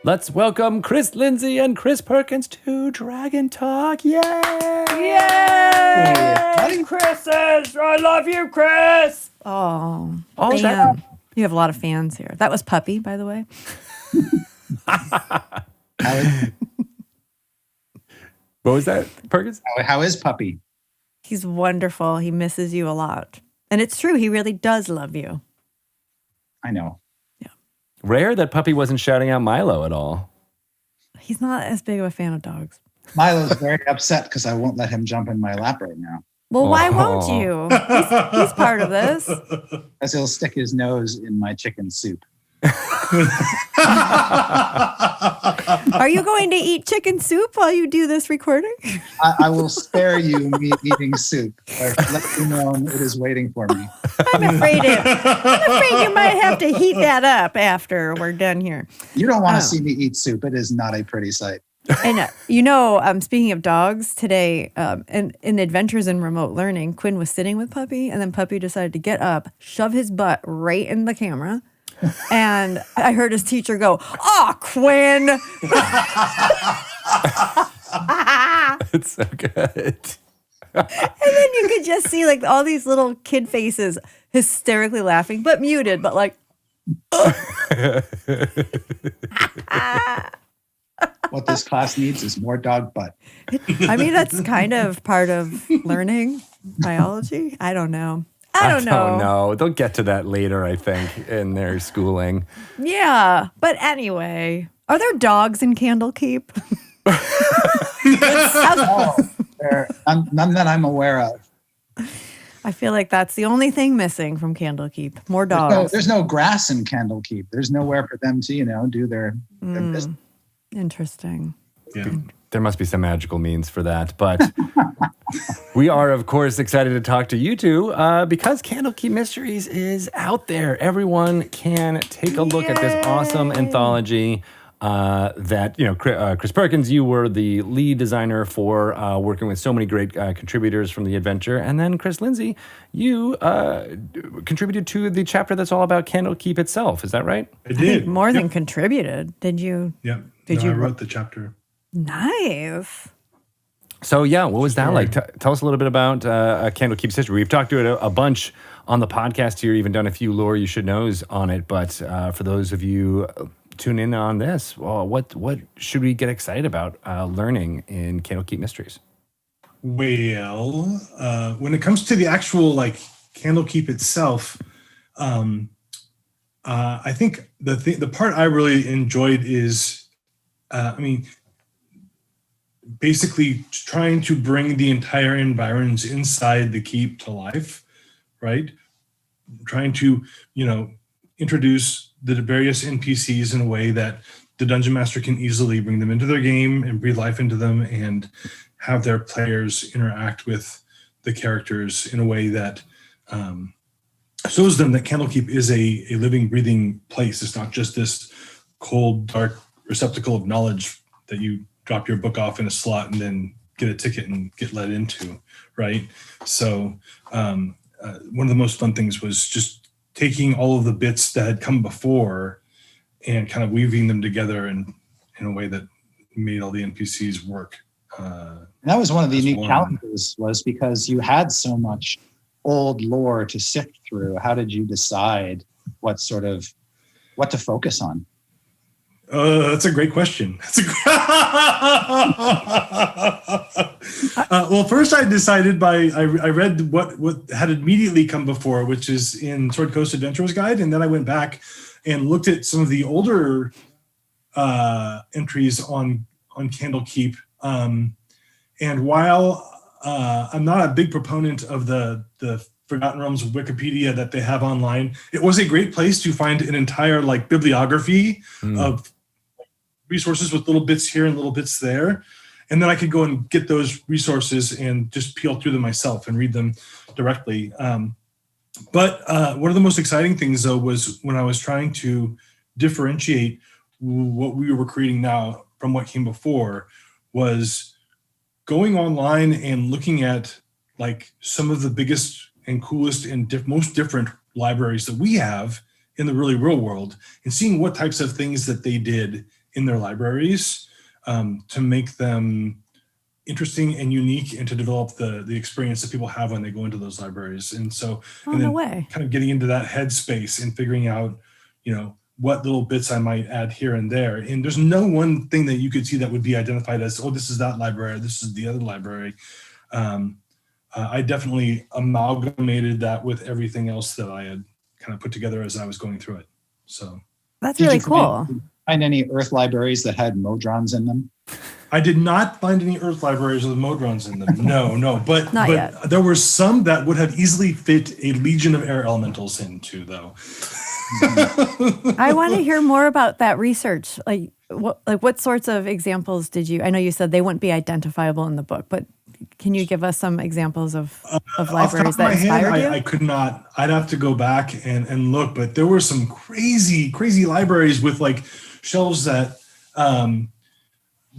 Let's welcome Chris Lindsay and Chris Perkins to Dragon Talk. Yay! Yay! Chris's! I love you, Chris! Oh, man. You have a lot of fans here. That was Puppy, by the way. What was that, Perkins? How is Puppy? He's wonderful. He misses you a lot. And it's true. He really does love you. I know. Rare that Puppy wasn't shouting out Milo at all. He's not as big of a fan of dogs. Milo's very upset because I won't let him jump in my lap right now. Well, why won't you? He's part of this. Because he'll stick his nose in my chicken soup. Are you going to eat chicken soup while you do this recording? I will spare you me eating soup. Let you know it is waiting for me. I'm afraid you might have to heat that up after we're done here. You don't want to see me eat soup. It is not a pretty sight. And speaking of dogs, today in Adventures in Remote Learning, Quinn was sitting with Puppy, and then Puppy decided to get up, shove his butt right in the camera. And I heard his teacher go, "Oh, Quinn!" It's so good. And then you could just see like all these little kid faces hysterically laughing, but muted, but like. What this class needs is more dog butt. I mean, that's kind of part of learning biology. I don't know. I don't know. They'll get to that later, I think, in their schooling. Yeah. But anyway, are there dogs in Candlekeep? None that I'm aware of. I feel like that's the only thing missing from Candlekeep. More dogs. There's no grass in Candlekeep. There's nowhere for them to, do their business. Interesting. Yeah. There must be some magical means for that. But we are, of course, excited to talk to you two because Candlekeep Mysteries is out there. Everyone can take a look at this awesome anthology that, Chris Perkins, you were the lead designer for working with so many great contributors from the adventure. And then Chris Lindsay, you contributed to the chapter that's all about Candlekeep itself. Is that right? I did. More than contributed. Did you? Yeah. I wrote the chapter. Nice. So, yeah, what was that like? Tell us a little bit about Candlekeep's history. We've talked to it a bunch on the podcast here, even done a few lore you should knows on it. But for those of you tune in on this, what should we get excited about learning in Candlekeep Mysteries? Well, when it comes to the actual Candlekeep itself, I think the part I really enjoyed is, basically trying to bring the entire environs inside the keep to life, right? Trying to, introduce the various NPCs in a way that the Dungeon Master can easily bring them into their game and breathe life into them and have their players interact with the characters in a way that shows them that Candlekeep is a living, breathing place. It's not just this cold, dark receptacle of knowledge that you drop your book off in a slot and then get a ticket and get let into, right? So one of the most fun things was just taking all of the bits that had come before and kind of weaving them together in a way that made all the NPCs work. And that was one of the unique challenges, was because you had so much old lore to sift through. How did you decide what to focus on? That's a great question. Well, first I decided I read what had immediately come before, which is in Sword Coast Adventurers Guide, and then I went back and looked at some of the older entries on Candlekeep. And while I'm not a big proponent of the Forgotten Realms Wikipedia that they have online, it was a great place to find an entire bibliography of resources with little bits here and little bits there. And then I could go and get those resources and just peel through them myself and read them directly. But one of the most exciting things, though, was when I was trying to differentiate what we were creating now from what came before, was going online and looking at some of the biggest and coolest and most different libraries that we have in the really real world, and seeing what types of things that they did in their libraries to make them interesting and unique, and to develop the experience that people have when they go into those libraries. And so, and then no way. kind of getting into that headspace and figuring out, what little bits I might add here and there. And there's no one thing that you could see that would be identified as, oh, this is that library, this is the other library. I definitely amalgamated that with everything else that I had kind of put together as I was going through it. So that's really cool. Find any Earth libraries that had Modrons in them? I did not find any Earth libraries with Modrons in them. No, but yet. There were some that would have easily fit a Legion of Air Elementals into, though. I want to hear more about that research. What sorts of examples did you? I know you said they wouldn't be identifiable in the book, but can you give us some examples of libraries that inspired you? I could not. I'd have to go back and look, but there were some crazy libraries with like shelves that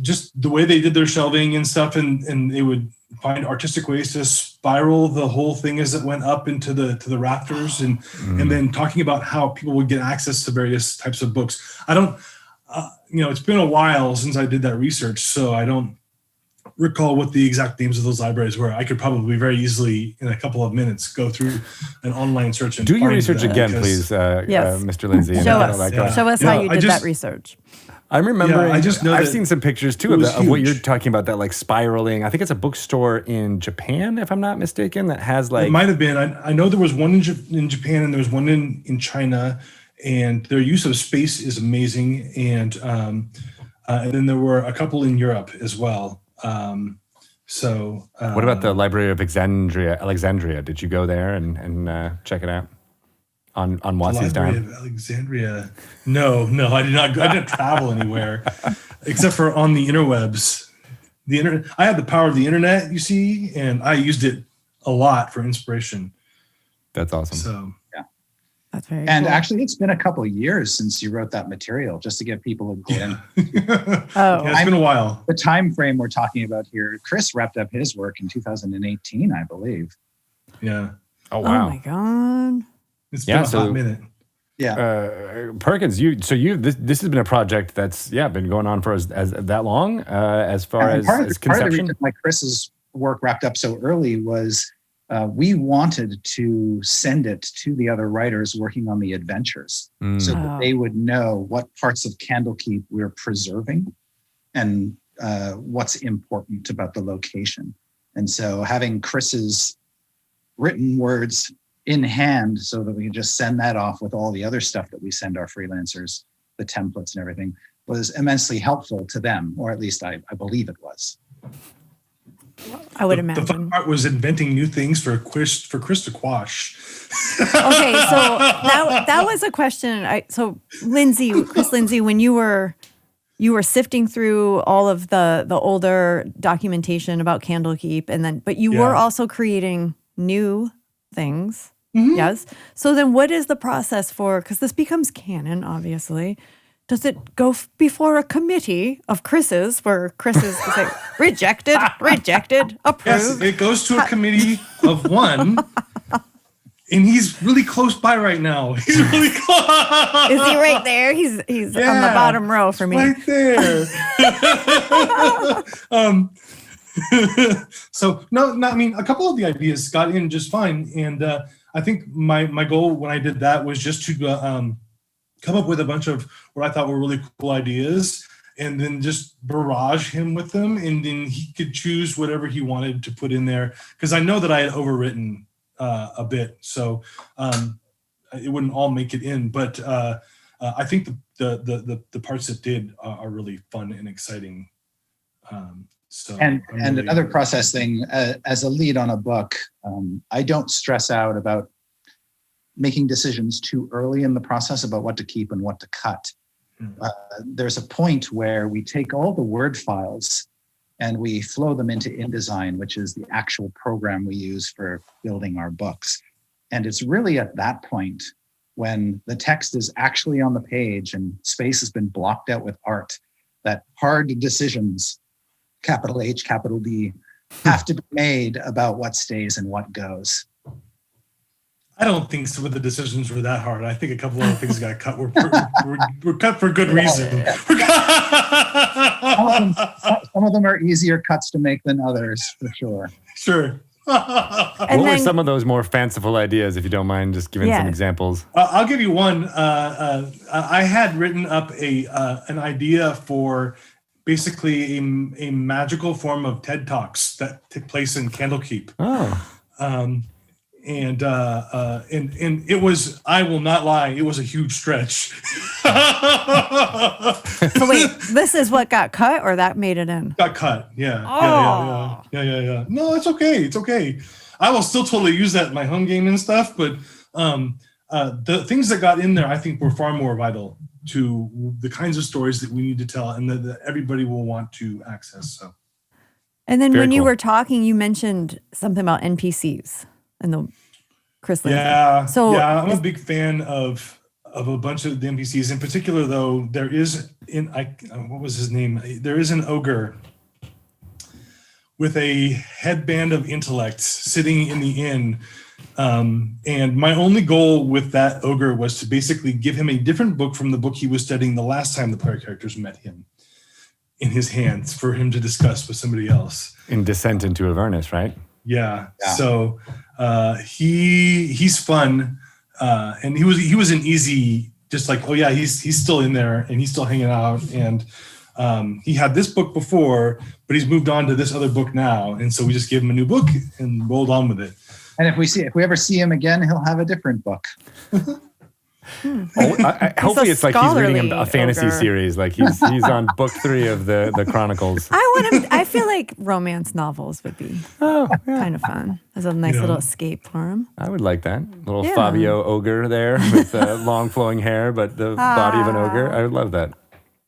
just the way they did their shelving and stuff, and they would find artistic ways to spiral the whole thing as it went up into the rafters, and then talking about how people would get access to various types of books. I don't, it's been a while since I did that research, so I don't recall what the exact names of those libraries were. I could probably very easily, in a couple of minutes, go through an online search and do your research again, please, yes. Mr. Lindsay. Show us how you did that research. I'm remembering, I just know I've seen some pictures too of what you're huge. talking about, that like spiraling. I think it's a bookstore in Japan, if I'm not mistaken, that has like... It might have been. I know there was one in Japan and there was one in China, and their use of space is amazing. And then there were a couple in Europe as well. What about the Library of Alexandria? Did you go there and check it out? On Watson's Library dime? of Alexandria. No, I did not. I didn't travel anywhere except for on the interwebs. The internet. I had the power of the internet, you see, and I used it a lot for inspiration. That's awesome. So yeah, that's very. And cool. actually, it's been a couple of years since you wrote that material, just to give people a glimpse. Oh, yeah, it's been a while. The time frame we're talking about here, Chris wrapped up his work in 2018, I believe. Yeah. Oh wow. Oh my god. It's been a hot minute. Yeah. Perkins, this has been a project that's been going on for as that long, as far as conception. Part of the reason why Chris's work wrapped up so early was we wanted to send it to the other writers working on the adventures so that they would know what parts of Candlekeep we're preserving and what's important about the location. And so having Chris's written words in hand so that we can just send that off with all the other stuff that we send our freelancers, the templates and everything, was immensely helpful to them, or at least I believe it was. I would The imagine. fun part was inventing new things for Chris to quash. Okay, so that was a question. So Chris Lindsay, when you were sifting through all of the older documentation about Candlekeep, but you were also creating new things. Mm-hmm. Yes. So then what is the process for, because this becomes canon, obviously. Does it go before a committee of Chris's where Chris is like, rejected, approved? Yes, it goes to a committee of one. And he's really close by right now. He's really close. Is he right there? He's on the bottom row for me. Right there. So I mean, a couple of the ideas got in just fine, and I think my goal when I did that was just to come up with a bunch of what I thought were really cool ideas, and then just barrage him with them, and then he could choose whatever he wanted to put in there, because I know that I had overwritten a bit, so it wouldn't all make it in, but I think the parts that did are really fun and exciting. And another process thing, as a lead on a book, I don't stress out about making decisions too early in the process about what to keep and what to cut. There's a point where we take all the Word files and we flow them into InDesign, which is the actual program we use for building our books. And it's really at that point when the text is actually on the page and space has been blocked out with art that hard decisions, capital H, capital D, have to be made about what stays and what goes. I don't think some of the decisions were that hard. I think a couple of things got cut were cut for good reason. Some of them are easier cuts to make than others, for sure. Sure. And What were then- some of those more fanciful ideas, if you don't mind just giving some examples? I'll give you one. I had written up an idea for basically a magical form of TED Talks that took place in Candlekeep. Oh. And it was, I will not lie, it was a huge stretch. So wait, this is what got cut or that made it in? Got cut. Yeah. Oh. Yeah. No, it's okay. It's okay. I will still totally use that in my home game and stuff, but the things that got in there, I think, were far more vital to the kinds of stories that we need to tell and that everybody will want to access. So. And then Very when you cool. were talking, you mentioned something about NPCs and the Chris Lindsay. Yeah. So I'm a big fan of a bunch of the NPCs. In particular, though, there is what was his name? There is an ogre with a headband of intellect sitting in the inn. And my only goal with that ogre was to basically give him a different book from the book he was studying the last time the player characters met him in his hands for him to discuss with somebody else. In Descent into Avernus, right? Yeah. So he's fun. And he was an easy, just like, oh yeah, he's still in there and he's still hanging out. And he had this book before, but he's moved on to this other book now. And so we just gave him a new book and rolled on with it. And if we ever see him again, he'll have a different book. Hopefully it's like he's reading a fantasy ogre. series. Like he's on book 3 of the Chronicles. I feel like romance novels would be kind of fun as a nice Yeah. little escape for him. I would like that. Little Yeah. Fabio ogre there with long flowing hair, but the body of an ogre. I would love that.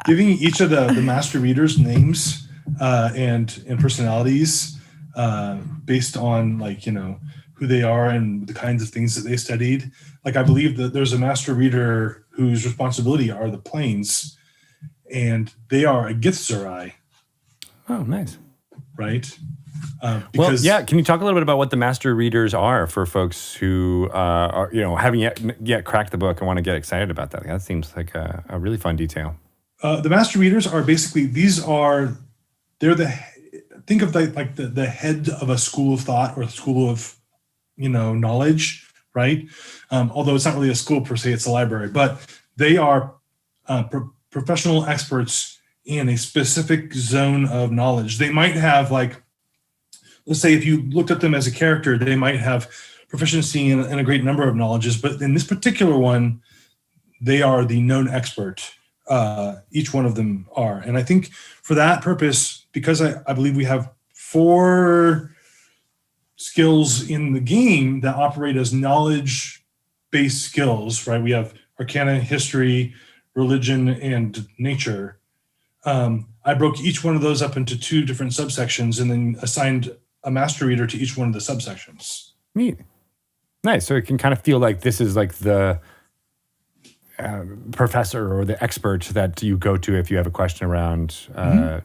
Giving each of the master readers names and personalities based on, like, who they are and the kinds of things that they studied. Like, I believe that there's a master reader whose responsibility are the planes, and they are a Githzerai, Oh, nice. right? Well, yeah. Can you talk a little bit about what the master readers are for folks who are, haven't yet cracked the book and want to get excited about that? That seems like a really fun detail. The master readers are basically, think of the head of a school of thought or a school of, knowledge, right? Although it's not really a school per se, it's a library, but they are professional experts in a specific zone of knowledge. They might have, like, let's say if you looked at them as a character, they might have proficiency in a great number of knowledges, but in this particular one, they are the known expert. Each one of them are. And I think for that purpose, because I believe we have 4 skills in the game that operate as knowledge-based skills, right? We have Arcana, History, Religion, and Nature. I broke each one of those up into 2 different subsections and then assigned a master reader to each one of the subsections. Neat. Nice. So it can kind of feel like this is like the professor or the expert that you go to if you have a question around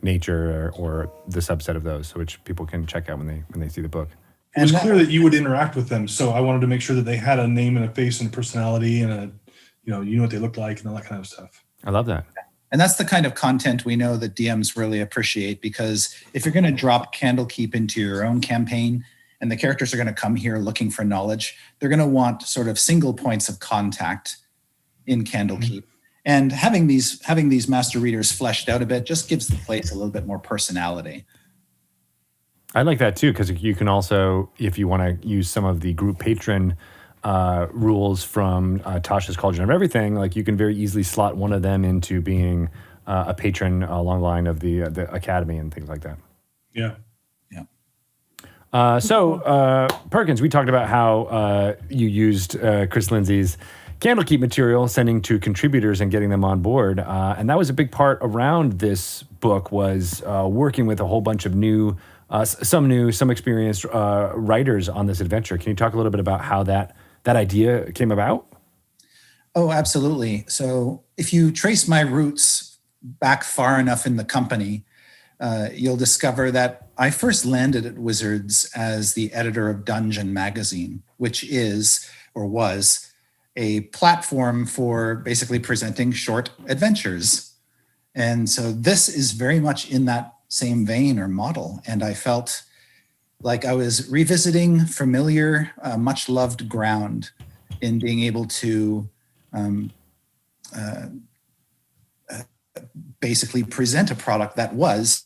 nature or the subset of those, which people can check out when they see the book. It was clear that you would interact with them, so I wanted to make sure that they had a name and a face and a personality and you know what they look like and all that kind of stuff. I love that. And that's the kind of content we know that DMs really appreciate, because if you're going to drop Candlekeep into your own campaign and the characters are going to come here looking for knowledge, they're going to want sort of single points of contact in Candlekeep. And having these master readers fleshed out a bit just gives the place a little bit more personality. I like that too, because you can also, if you want to use some of the group patron rules from Tasha's Cauldron of Everything, like you can very easily slot one of them into being a patron along the line of the academy and things like that. Yeah. So Perkins, we talked about how you used Chris Lindsay's Candlekeep material, sending to contributors and getting them on board. And that was a big part around this book, was working with a whole bunch of some experienced writers on this adventure. Can you talk a little bit about how that idea came about? Oh, absolutely. So if you trace my roots back far enough in the company, you'll discover that I first landed at Wizards as the editor of Dungeon magazine, which is or was a platform for basically presenting short adventures. And so this is very much in that same vein or model. And I felt like I was revisiting familiar, much loved ground in being able to basically present a product that was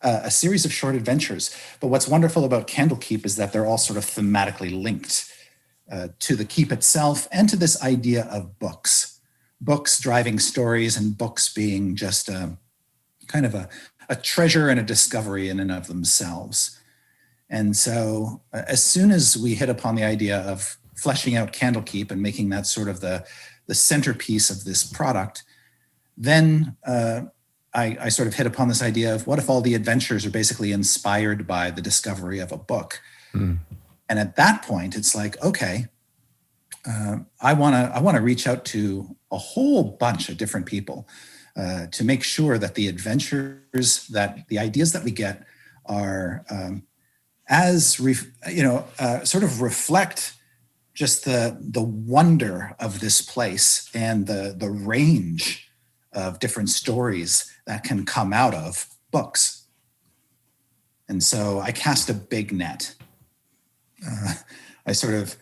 a series of short adventures. But what's wonderful about Candlekeep is that they're all sort of thematically linked to the keep itself and to this idea of books driving stories, and books being just kind of a treasure and a discovery in and of themselves. And so as soon as we hit upon the idea of fleshing out Candlekeep and making that sort of the centerpiece of this product, then I sort of hit upon this idea of what if all the adventures are basically inspired by the discovery of a book? Mm. And at that point, it's like, okay, I want to reach out to a whole bunch of different people to make sure that the adventures, that the ideas that we get are sort of reflect just the wonder of this place and the range of different stories that can come out of books. And so I cast a big net. I sort of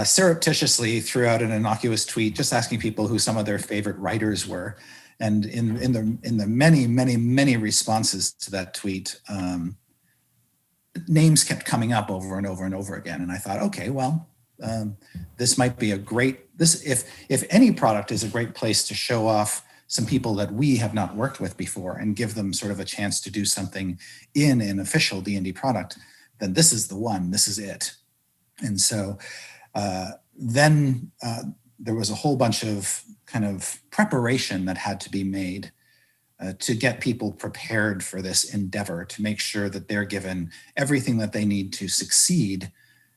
surreptitiously threw out an innocuous tweet just asking people who some of their favorite writers were. And in the many responses to that tweet, names kept coming up over and over and over again. And I thought, okay, well, this might be if any product is a great place to show off some people that we have not worked with before and give them sort of a chance to do something in an official D&D product, then this is the one, this is it. And so then there was a whole bunch of kind of preparation that had to be made to get people prepared for this endeavor, to make sure that they're given everything that they need to succeed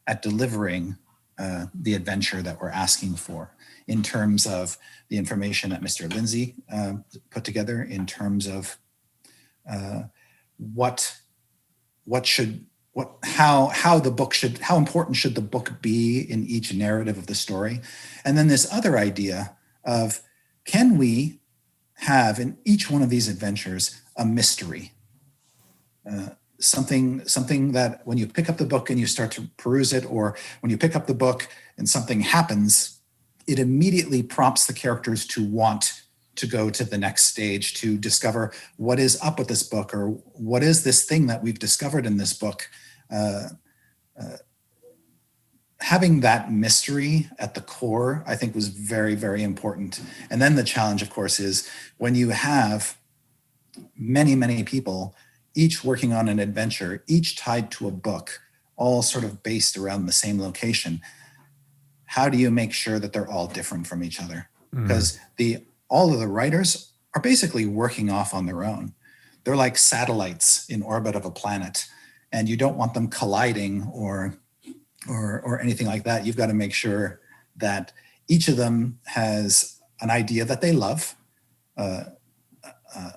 at delivering the adventure that we're asking for, in terms of the information that Mr. Lindsay put together, in terms of how important should the book be in each narrative of the story, and then this other idea of, can we have in each one of these adventures a mystery, something that when you pick up the book and you start to peruse it, or when you pick up the book and something happens, it immediately prompts the characters to want to go to the next stage, to discover what is up with this book, or what is this thing that we've discovered in this book. Having that mystery at the core, I think, was very, very important. And then the challenge, of course, is when you have many people, each working on an adventure, each tied to a book, all sort of based around the same location. How do you make sure that they're all different from each other? Because all of the writers are basically working off on their own. They're like satellites in orbit of a planet, and you don't want them colliding or anything like that. You've got to make sure that each of them has an idea that they love, a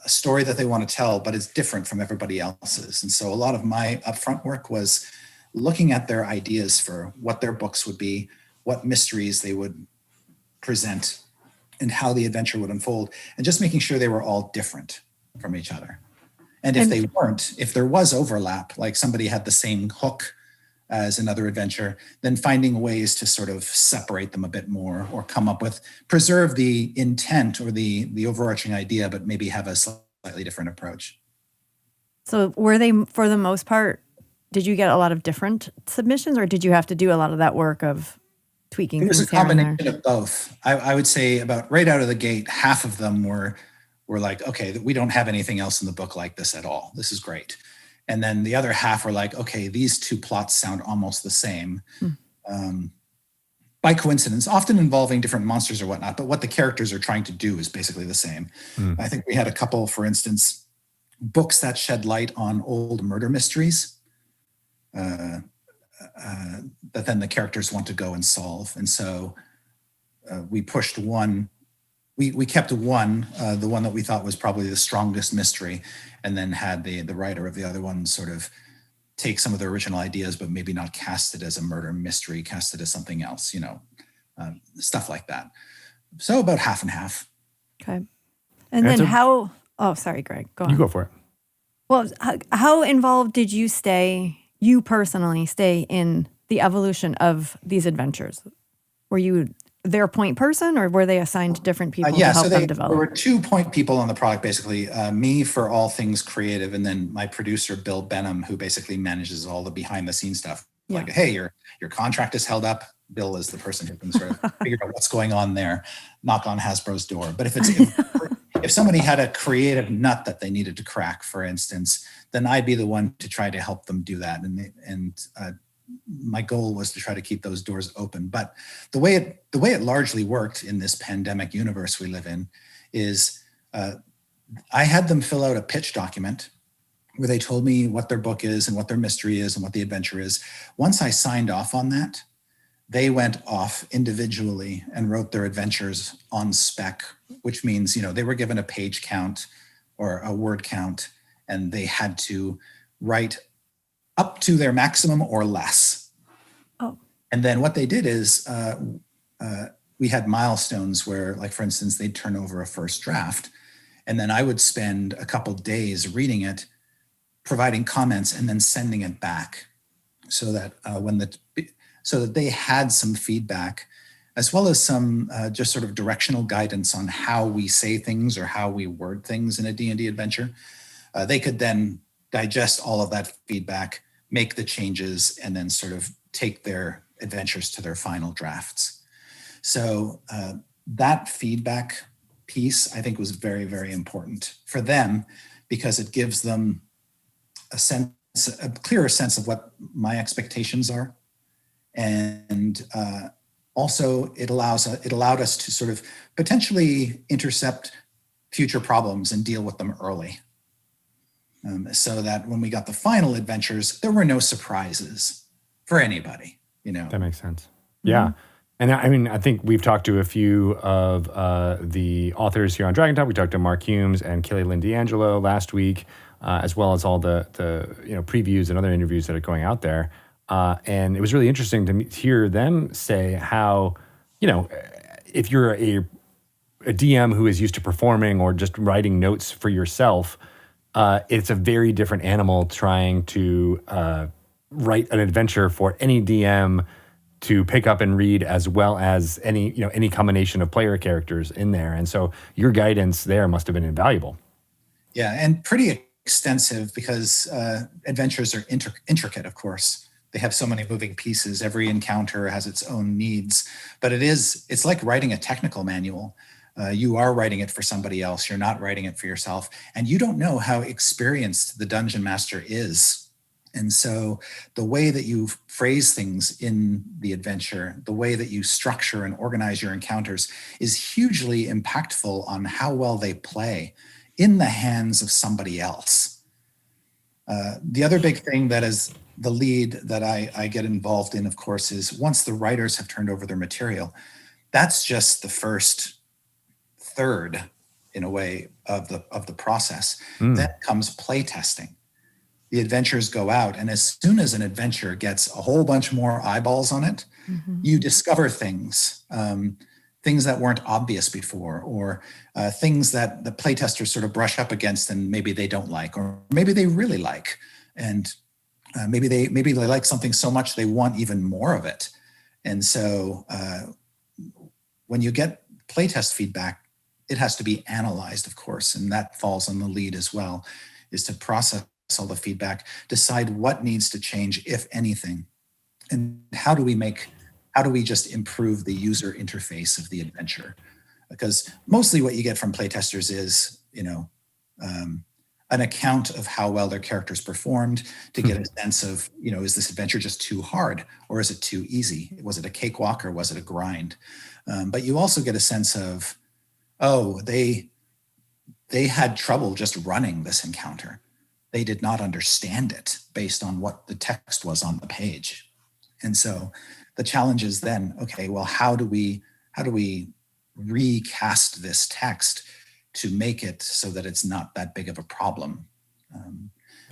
story that they want to tell, but it's different from everybody else's. And so a lot of my upfront work was looking at their ideas for what their books would be, what mysteries they would present, and how the adventure would unfold, and just making sure they were all different from each other. And if they weren't, if there was overlap, like somebody had the same hook as another adventure, then finding ways to sort of separate them a bit more, or preserve the intent or the overarching idea, but maybe have a slightly different approach. So were they, for the most part, did you get a lot of different submissions, or did you have to do a lot of that work of tweaking things? It was a combination of both. I would say about right out of the gate, half of them were like, okay, we don't have anything else in the book like this at all. This is great. And then the other half were like, okay, these two plots sound almost the same. By coincidence, often involving different monsters or whatnot, but what the characters are trying to do is basically the same. I think we had a couple, for instance, books that shed light on old murder mysteries that then the characters want to go and solve. And so we pushed one. We kept one, the one that we thought was probably the strongest mystery, and then had the writer of the other one sort of take some of the original ideas, but maybe not cast it as a murder mystery, cast it as something else, stuff like that. So about half and half. Okay. And then how, oh, sorry, Greg, go on. You go for it. Well, how involved did you personally stay in the evolution of these adventures? Were you their point person, or were they assigned different people to help them develop? There were 2 point people on the product, basically. Me for all things creative, and then my producer, Bill Benham, who basically manages all the behind the scenes stuff. Yeah. Like, hey, your contract is held up. Bill is the person who can sort of figure out what's going on there, knock on Hasbro's door. But if somebody had a creative nut that they needed to crack, for instance, then I'd be the one to try to help them do that. And my goal was to try to keep those doors open. But the way it largely worked in this pandemic universe we live in is I had them fill out a pitch document where they told me what their book is and what their mystery is and what the adventure is. Once I signed off on that, they went off individually and wrote their adventures on spec, which means, they were given a page count or a word count, and they had to write up to their maximum or less. Oh. And then what they did is we had milestones where, like, for instance, they'd turn over a first draft, and then I would spend a couple days reading it, providing comments, and then sending it back so that so that they had some feedback, as well as some just sort of directional guidance on how we say things or how we word things in a D&D adventure. They could then digest all of that feedback, make the changes, and then sort of take their adventures to their final drafts. So that feedback piece, I think, was very, very important for them, because it gives them a clearer sense of what my expectations are. And also it allowed us to sort of potentially intercept future problems and deal with them early. So that when we got the final adventures, there were no surprises for anybody, That makes sense. Yeah. And I mean, I think we've talked to a few of the authors here on Dragon Talk. We talked to Mark Humes and Kelly Lynn D'Angelo last week, as well as all the previews and other interviews that are going out there. And it was really interesting to hear them say how, if you're a DM who is used to performing or just writing notes for yourself, it's a very different animal trying to write an adventure for any DM to pick up and read, as well as any combination of player characters in there. And so your guidance there must have been invaluable. Yeah, and pretty extensive, because adventures are intricate, of course. They have so many moving pieces. Every encounter has its own needs, but it's like writing a technical manual. You are writing it for somebody else. You're not writing it for yourself. And you don't know how experienced the dungeon master is. And so the way that you phrase things in the adventure, the way that you structure and organize your encounters is hugely impactful on how well they play in the hands of somebody else. The other big thing that is the lead that I get involved in, of course, is once the writers have turned over their material, that's just the first third, in a way, of the process. Then comes play testing. The adventures go out, and as soon as an adventure gets a whole bunch more eyeballs on it, you discover things that weren't obvious before, or things that the playtesters sort of brush up against and maybe they don't like, or maybe they really like, and maybe they like something so much they want even more of it. And so when you get playtest feedback, it has to be analyzed, of course, and that falls on the lead as well, is to process all the feedback, decide what needs to change, if anything, and how do we just improve the user interface of the adventure? Because mostly what you get from playtesters is, an account of how well their characters performed, to get a sense of, is this adventure just too hard, or is it too easy? Was it a cakewalk, or was it a grind? But you also get a sense of, they had trouble just running this encounter. They did not understand it based on what the text was on the page. And so the challenge is then, okay, well, how do we recast this text to make it so that it's not that big of a problem?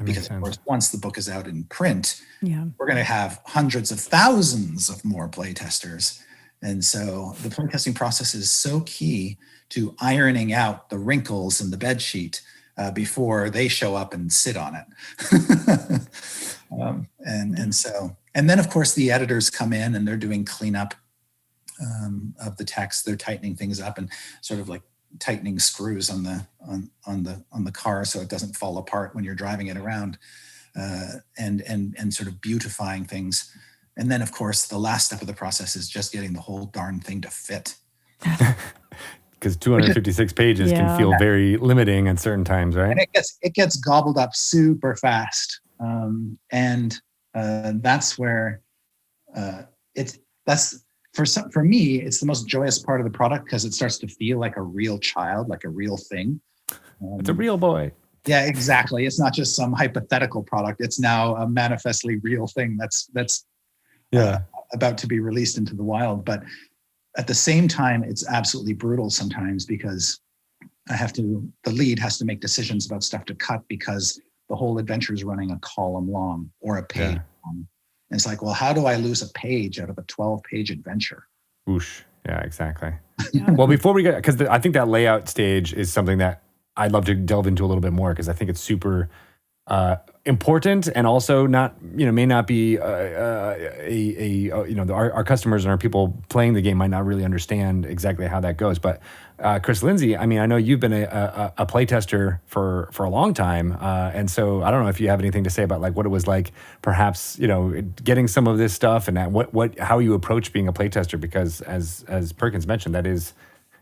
Because of course, once the book is out in print, we're going to have hundreds of thousands of more playtesters. And so the playtesting process is so key to ironing out the wrinkles in the bed sheet before they show up and sit on it. And then of course the editors come in and they're doing cleanup of the text. They're tightening things up and sort of like tightening screws on the car so it doesn't fall apart when you're driving it around, and sort of beautifying things. And then of course the last step of the process is just getting the whole darn thing to fit. Because 256 pages can feel very limiting at certain times, right? And it gets gobbled up super fast, and that's where for me it's the most joyous part of the product, because it starts to feel like a real child, like a real thing. It's a real boy. Yeah, exactly. It's not just some hypothetical product. It's now a manifestly real thing that's about to be released into the wild. But at the same time, it's absolutely brutal sometimes, because the lead has to make decisions about stuff to cut, because the whole adventure is running a column long or a page long. And it's like, well, how do I lose a page out of a 12-page adventure? Whoosh. Yeah, exactly. Well, before we get, because I think that layout stage is something that I'd love to delve into a little bit more, because I think it's super important, and also may not be our customers and our people playing the game might not really understand exactly how that goes. But Chris, Lindsay, I mean, I know you've been a playtester for a long time, and so I don't know if you have anything to say about like what it was like, perhaps getting some of this stuff, and how you approach being a playtester, because as Perkins mentioned, that is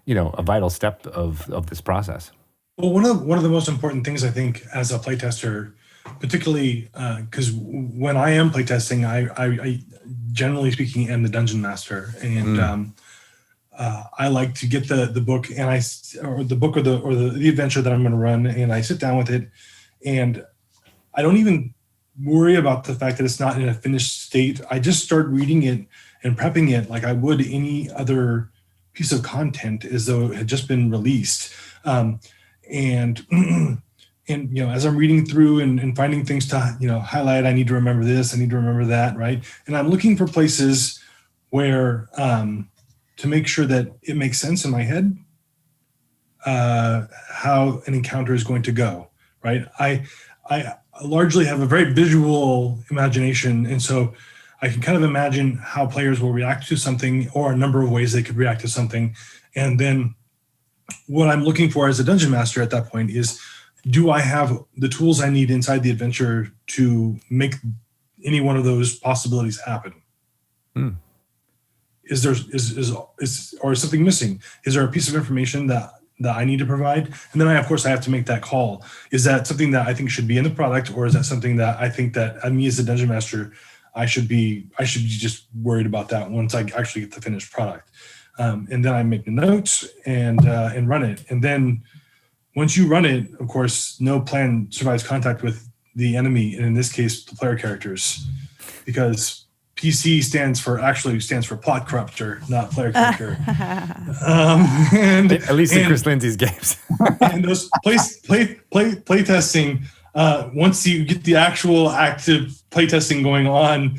a vital step of this process. Well, one of the most important things I think as a playtester, particularly because when I am playtesting, I generally speaking am the dungeon master, and I like to get the book or the adventure that I'm going to run, and I sit down with it, and I don't even worry about the fact that it's not in a finished state. I just start reading it and prepping it like I would any other piece of content, as though it had just been released. And as I'm reading through and finding things to highlight, I need to remember this, I need to remember that, right? And I'm looking for places where to make sure that it makes sense in my head how an encounter is going to go, right? I largely have a very visual imagination, and so I can kind of imagine how players will react to something, or a number of ways they could react to something, and then what I'm looking for as a dungeon master at that point is, do I have the tools I need inside the adventure to make any one of those possibilities happen? Is something missing? Is there a piece of information that I need to provide? And then I have to make that call. Is that something that I think should be in the product, or is that something that I think that me as a dungeon master, I should be just worried about that once I actually get the finished product? And then I make the notes and run it. And then once you run it, of course, no plan survives contact with the enemy, and in this case, the player characters, because PC stands for plot corruptor, not player character. At least in Chris Lindsay's games. And those play testing, once you get the actual active play testing going on,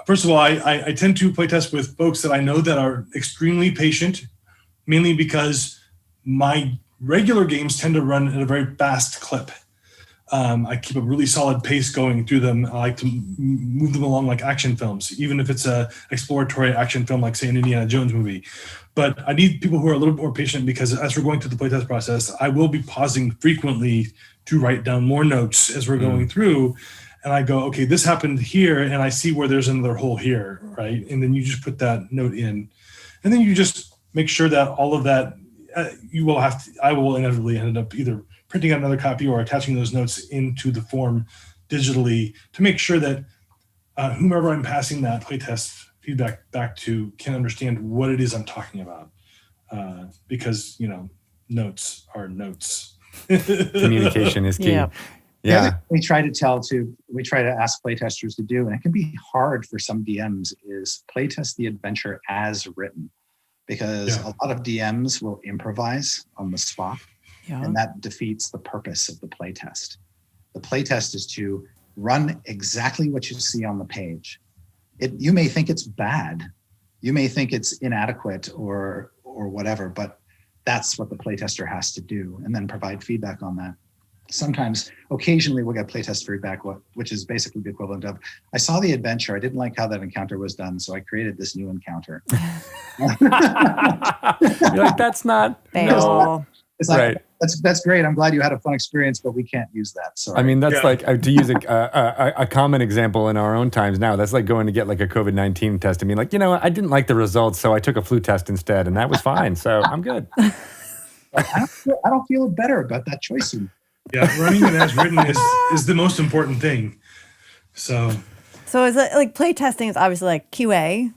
first of all, I tend to playtest with folks that I know that are extremely patient, mainly because my regular games tend to run at a very fast clip. I keep a really solid pace going through them. I like to move them along like action films, even if it's a exploratory action film, like say an Indiana Jones movie. But I need people who are a little bit more patient, because as we're going through the playtest process, I will be pausing frequently to write down more notes as we're going through. And I go, okay, this happened here, and I see where there's another hole here, right? And then you just put that note in. And then you just make sure that all of that, I will inevitably end up either printing out another copy or attaching those notes into the form digitally, to make sure that whomever I'm passing that playtest feedback back to can understand what it is I'm talking about. Because, notes are notes. Communication is key. Yeah. We try to ask playtesters to do, and it can be hard for some DMs, is playtest the adventure as written, because a lot of DMs will improvise on the spot, and that defeats the purpose of the playtest. The playtest is to run exactly what you see on the page. You may think it's bad, You may think it's inadequate or whatever, but that's what the playtester has to do, and then provide feedback on that. Sometimes, occasionally, we'll get playtest feedback, which is basically the equivalent of, I saw the adventure, I didn't like how that encounter was done, so I created this new encounter. You're like, that's not Fail. It's like, right. That's great. I'm glad you had a fun experience, but we can't use that. Sorry. I mean, that's like, to use a common example in our own times now, that's like going to get like a COVID-19 test and being like, I didn't like the results, so I took a flu test instead, and that was fine, so I'm good. I don't feel better about that choice. Yeah, running it as written is the most important thing. So is it like play testing is obviously like QA,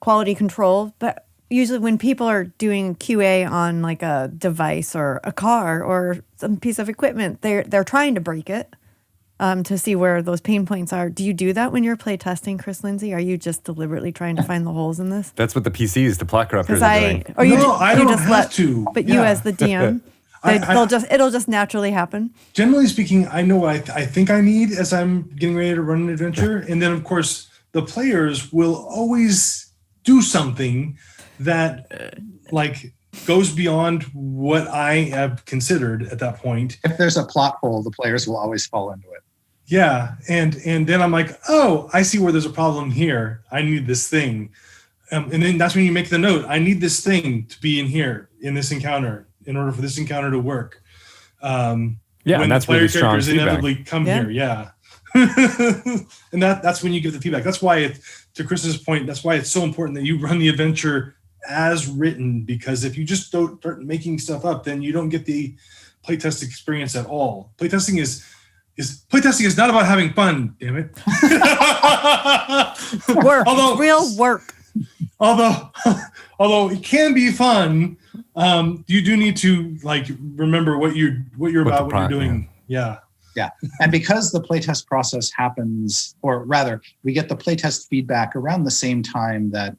quality control, but usually when people are doing QA on like a device or a car or some piece of equipment, they're trying to break it to see where those pain points are. Do you do that when you're play testing, Chris Lindsay? Are you just deliberately trying to find the holes in this? That's what the PCs, the plot corruptors are doing. Or I don't have to. But you as the DM, it'll just naturally happen. Generally speaking, I know what I think I need as I'm getting ready to run an adventure. And then, of course, the players will always do something that goes beyond what I have considered at that point. If there's a plot hole, the players will always fall into it. Yeah. And then I'm like, oh, I see where there's a problem here. I need this thing. And then that's when you make the note. I need this thing to be in here in this encounter in order for this encounter to work. And when that's the player really strong characters feedback. inevitably come here. Yeah. And that's when you give the feedback. That's why, to Chris's point, that's why it's so important that you run the adventure as written, because if you just don't start making stuff up, then you don't get the playtest experience at all. Playtesting is not about having fun, damn it. Work. Real work. Although it can be fun, you do need to remember what you're about when you're doing. Yeah. And because the playtest process happens, or rather, we get the playtest feedback around the same time that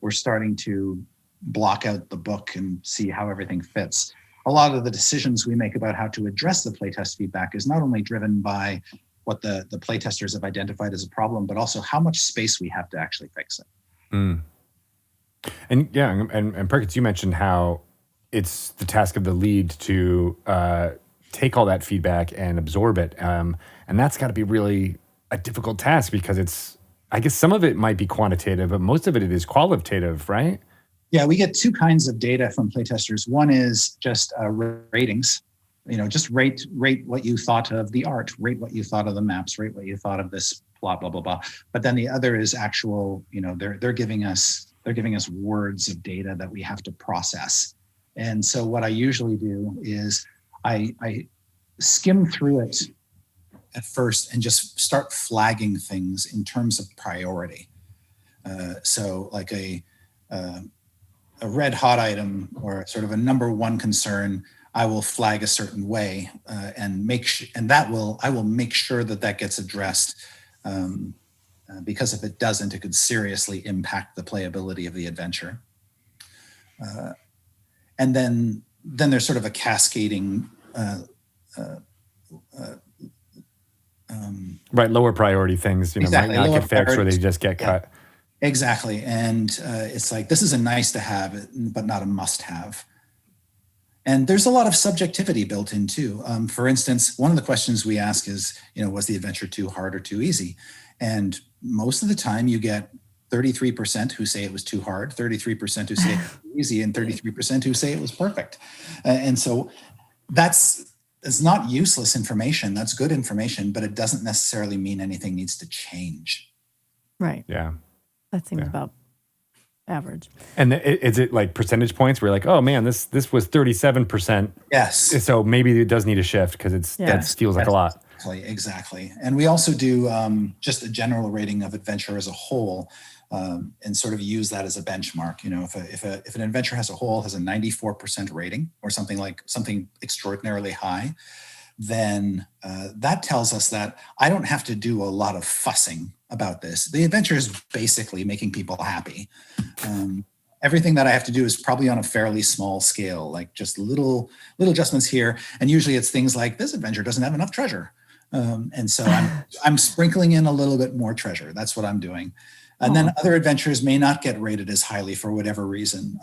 we're starting to block out the book and see how everything fits. A lot of the decisions we make about how to address the playtest feedback is not only driven by what the playtesters have identified as a problem, but also how much space we have to actually fix it. Mm. And Perkins, you mentioned how it's the task of the lead to take all that feedback and absorb it. And that's got to be really a difficult task because I guess some of it might be quantitative, but most of it is qualitative, right? Yeah, we get two kinds of data from playtesters. One is just ratings. Just rate what you thought of the art, rate what you thought of the maps, rate what you thought of this plot, blah, blah, blah. But then the other is actual, they're giving us words of data that we have to process. And so what I usually do is I skim through it at first and just start flagging things in terms of priority. So like a red hot item or sort of a number one concern, I will flag a certain way and I will make sure that gets addressed because if it doesn't, it could seriously impact the playability of the adventure. And then there's sort of a cascading lower priority things, exactly, might not get fixed or they just get cut. Exactly. And it's like, this is a nice to have, but not a must have. And there's a lot of subjectivity built in too. For instance, one of the questions we ask is, was the adventure too hard or too easy? And most of the time you get 33% who say it was too hard, 33% who say it was too easy, and 33% who say it was perfect. And so it's not useless information. That's good information, but it doesn't necessarily mean anything needs to change. Right. Yeah. That seems about average. And is it like percentage points where you're like, oh man, this was 37%. Yes. So maybe it does need a shift because that feels like a lot. Exactly. And we also do just a general rating of adventure as a whole and sort of use that as a benchmark. If an adventure has a 94% rating or something extraordinarily high, then that tells us that I don't have to do a lot of fussing about this. The adventure is basically making people happy. Everything that I have to do is probably on a fairly small scale, like just little adjustments here. And usually it's things like this adventure doesn't have enough treasure. And so I'm sprinkling in a little bit more treasure. That's what I'm doing. And then other adventures may not get rated as highly for whatever reason.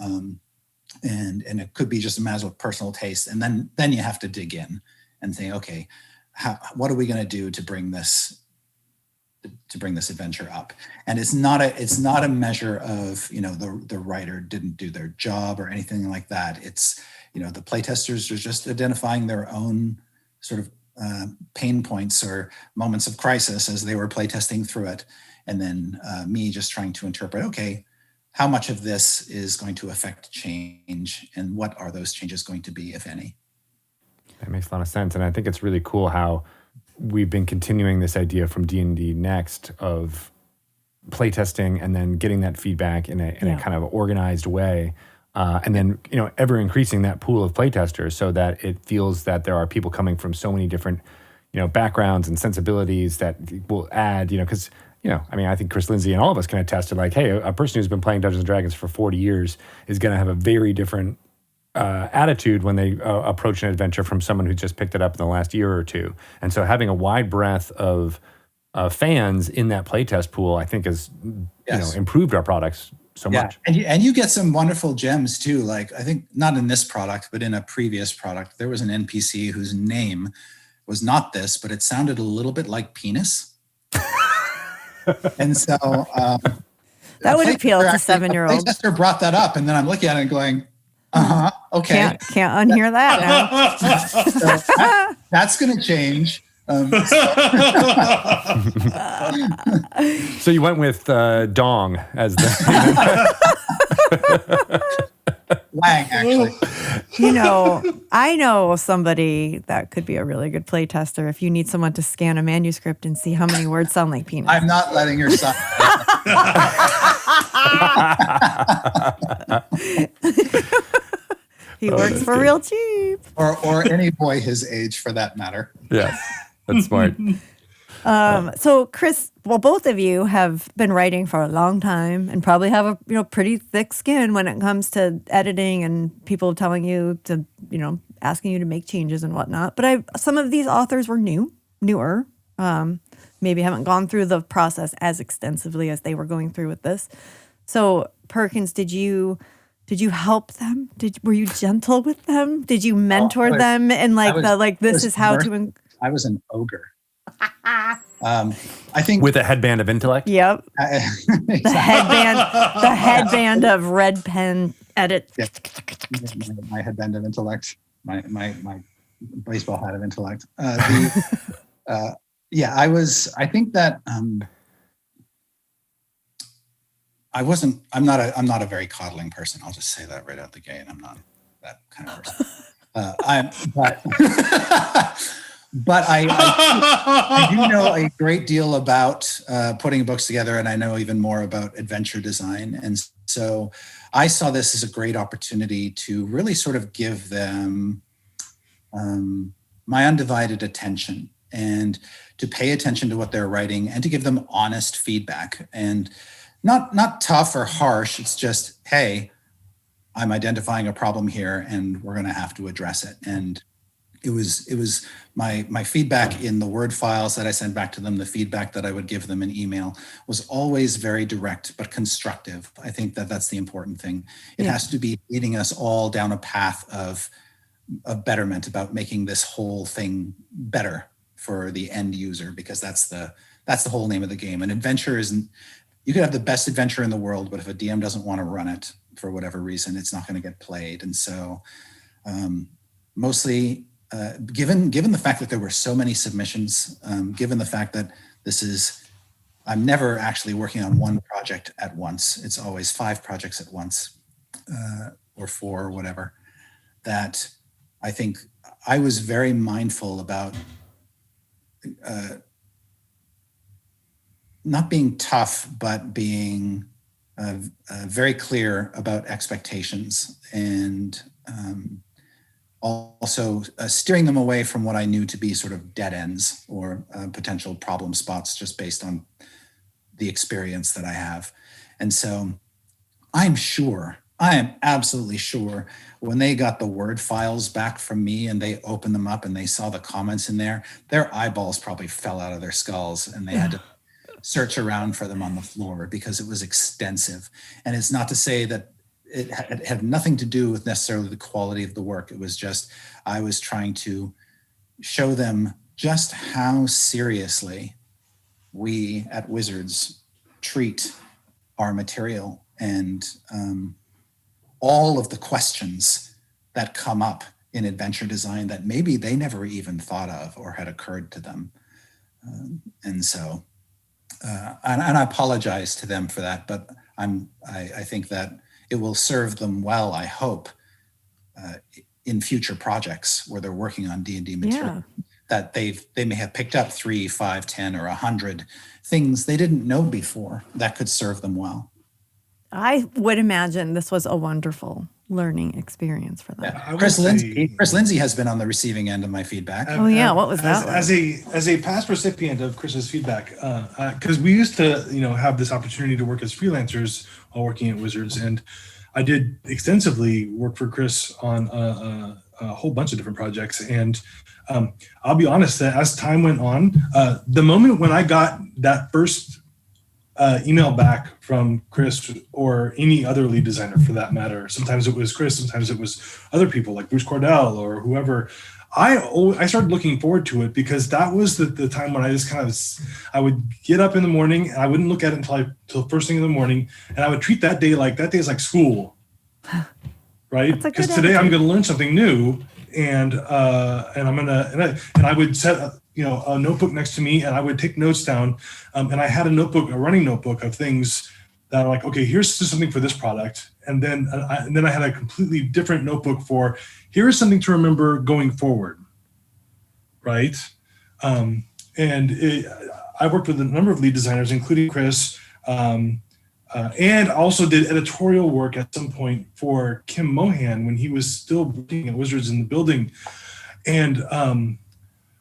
And it could be just a matter of personal taste. And then you have to dig in and think, okay, what are we going to do to bring this adventure up? And it's not a measure of, the writer didn't do their job or anything like that. It's, the playtesters are just identifying their own sort of pain points or moments of crisis as they were playtesting through it. And then me just trying to interpret, okay, how much of this is going to affect change and what are those changes going to be, if any? That makes a lot of sense. And I think it's really cool how we've been continuing this idea from D&D Next of playtesting and then getting that feedback in a kind of organized way. And then, ever increasing that pool of playtesters so that it feels that there are people coming from so many different, backgrounds and sensibilities that will add, because, I think Chris, Lindsay, and all of us can attest to like, hey, a person who's been playing Dungeons & Dragons for 40 years is going to have a very different attitude when they approach an adventure from someone who just picked it up in the last year or two. And so having a wide breadth of fans in that playtest pool, I think has, improved our products so much. And you get some wonderful gems too. Like, I think not in this product, but in a previous product, there was an NPC whose name was not this, but it sounded a little bit like penis. And so that would appeal to 7-year-olds. The playtester brought that up, and then I'm looking at it and going, okay. Can't unhear that now. So that's going to change. So you went with Dong as the Wang, actually. I know somebody that could be a really good play tester if you need someone to scan a manuscript and see how many words sound like penis. I'm not letting your son. He works for real cheap. Or any boy his age, for that matter. Yes, that's smart. So Chris, both of you have been writing for a long time and probably have a pretty thick skin when it comes to editing and people telling you to asking you to make changes and whatnot. But some of these authors were newer, maybe haven't gone through the process as extensively as they were going through with this. So Perkins, did you help them? Were you gentle with them? Did you mentor them and this is how to? I was an ogre. I think with a headband of intellect. Yep. The headband of red pen edit. Yeah. My headband of intellect. My baseball hat of intellect. I think that I'm not a very coddling person. I'll just say that right out the gate. I'm not that kind of person. But I do know a great deal about putting books together, and I know even more about adventure design. And so I saw this as a great opportunity to really sort of give them my undivided attention and to pay attention to what they're writing and to give them honest feedback. And not tough or harsh. It's just, hey, I'm identifying a problem here and we're going to have to address it. And it was my feedback in the Word files that I sent back to them, the feedback that I would give them in email was always very direct, but constructive. I think that's the important thing. It has to be leading us all down a path of betterment, about making this whole thing better for the end user, because that's the whole name of the game. An adventure isn't, you could have the best adventure in the world, but if a DM doesn't want to run it for whatever reason, it's not going to get played. And so mostly, given the fact that there were so many submissions, given the fact that I'm never actually working on one project at once. It's always 5 projects at once, or 4 or whatever, that I think I was very mindful about not being tough, but being very clear about expectations, and also steering them away from what I knew to be sort of dead ends or potential problem spots, just based on the experience that I have. And so I am absolutely sure when they got the Word files back from me and they opened them up and they saw the comments in there, their eyeballs probably fell out of their skulls, and they had to search around for them on the floor because it was extensive. And it's not to say that it had nothing to do with necessarily the quality of the work. It was just, I was trying to show them just how seriously we at Wizards treat our material and all of the questions that come up in adventure design that maybe they never even thought of or had occurred to them. And so, and I apologize to them for that, but I think that it will serve them well, I hope, in future projects where they're working on D&D material, that they may have picked up 3, 5, 10, or 100 things they didn't know before that could serve them well. I would imagine this was a wonderful learning experiance for them. Yeah. Chris Lindsay has been on the receiving end of my feedback. Oh yeah, what was that? As a past recipient of Chris's feedback, because we used to, have this opportunity to work as freelancers while working at Wizards, and I did extensively work for Chris on a whole bunch of different projects. And I'll be honest that as time went on, the moment when I got that first email back from Chris or any other lead designer for that matter, sometimes it was Chris, sometimes it was other people like Bruce Cordell or whoever, I started looking forward to it because that was the time when I just I would get up in the morning and I wouldn't look at it until first thing in the morning, and I would treat that day is like school, right? Because today I'm going to learn something new, and I would set a notebook next to me and I would take notes down, and I had a running notebook of things that I'm like, okay, here's something for this product, and then I had a completely different notebook for here's something to remember going forward, right? I worked with a number of lead designers, including Chris, and also did editorial work at some point for Kim Mohan when he was still working at Wizards in the building. And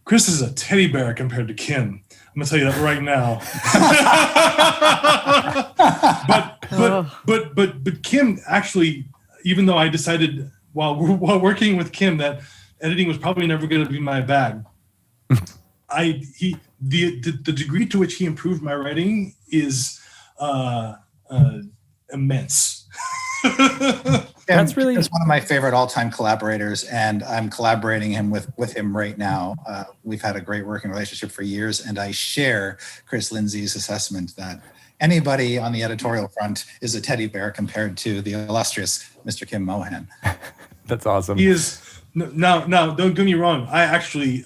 Chris is a teddy bear compared to Kim. I'm gonna tell you that right now. but Kim actually, even though I decided while working with Kim that editing was probably never going to be my bag, the degree to which he improved my writing is immense. That's one of my favorite all-time collaborators, and I'm collaborating with him right now. We've had a great working relationship for years, and I share Chris Lindsay's assessment that anybody on the editorial front is a teddy bear compared to the illustrious Mr. Kim Mohan. That's awesome. He is now. Don't get me wrong. I actually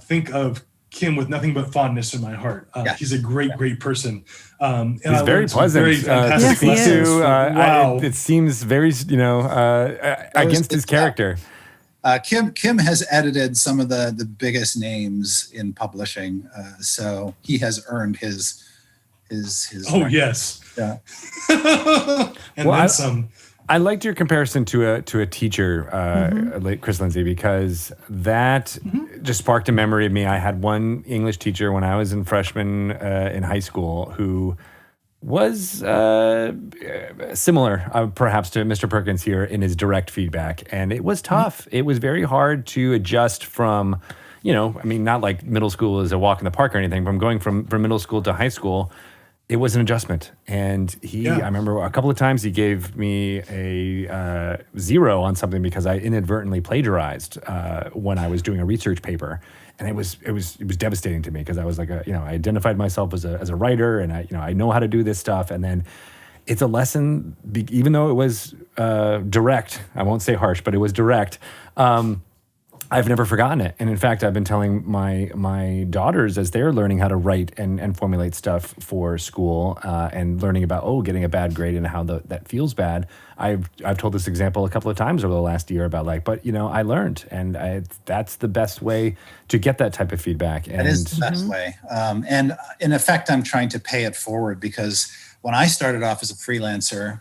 think of Kim with nothing but fondness in my heart. He's a great person. And he's very pleasant. Very fantastic wow. It seems very, against his character. Kim has edited some of the biggest names in publishing, so he has earned his. Oh yes. Yeah. And then some. I liked your comparison to a teacher, like Chris Lindsay, because that just sparked a memory of me. I had one English teacher when I was in freshman in high school who was similar, perhaps, to Mr. Perkins here in his direct feedback. And it was tough. It was very hard to adjust from, not like middle school is a walk in the park or anything, from going from middle school to high school. It was an adjustment, and I remember a couple of times he gave me a 0 on something because I inadvertently plagiarized when I was doing a research paper, and it was devastating to me because I was like, I identified myself as a writer, and I know how to do this stuff, and then it's a lesson, even though it was direct. I won't say harsh, but it was direct. I've never forgotten it. And in fact, I've been telling my daughters as they're learning how to write and formulate stuff for school and learning about, getting a bad grade and how that feels bad. I've told this example a couple of times over the last year about I learned, and that's the best way to get that type of feedback. That is the best way. And in effect, I'm trying to pay it forward because when I started off as a freelancer,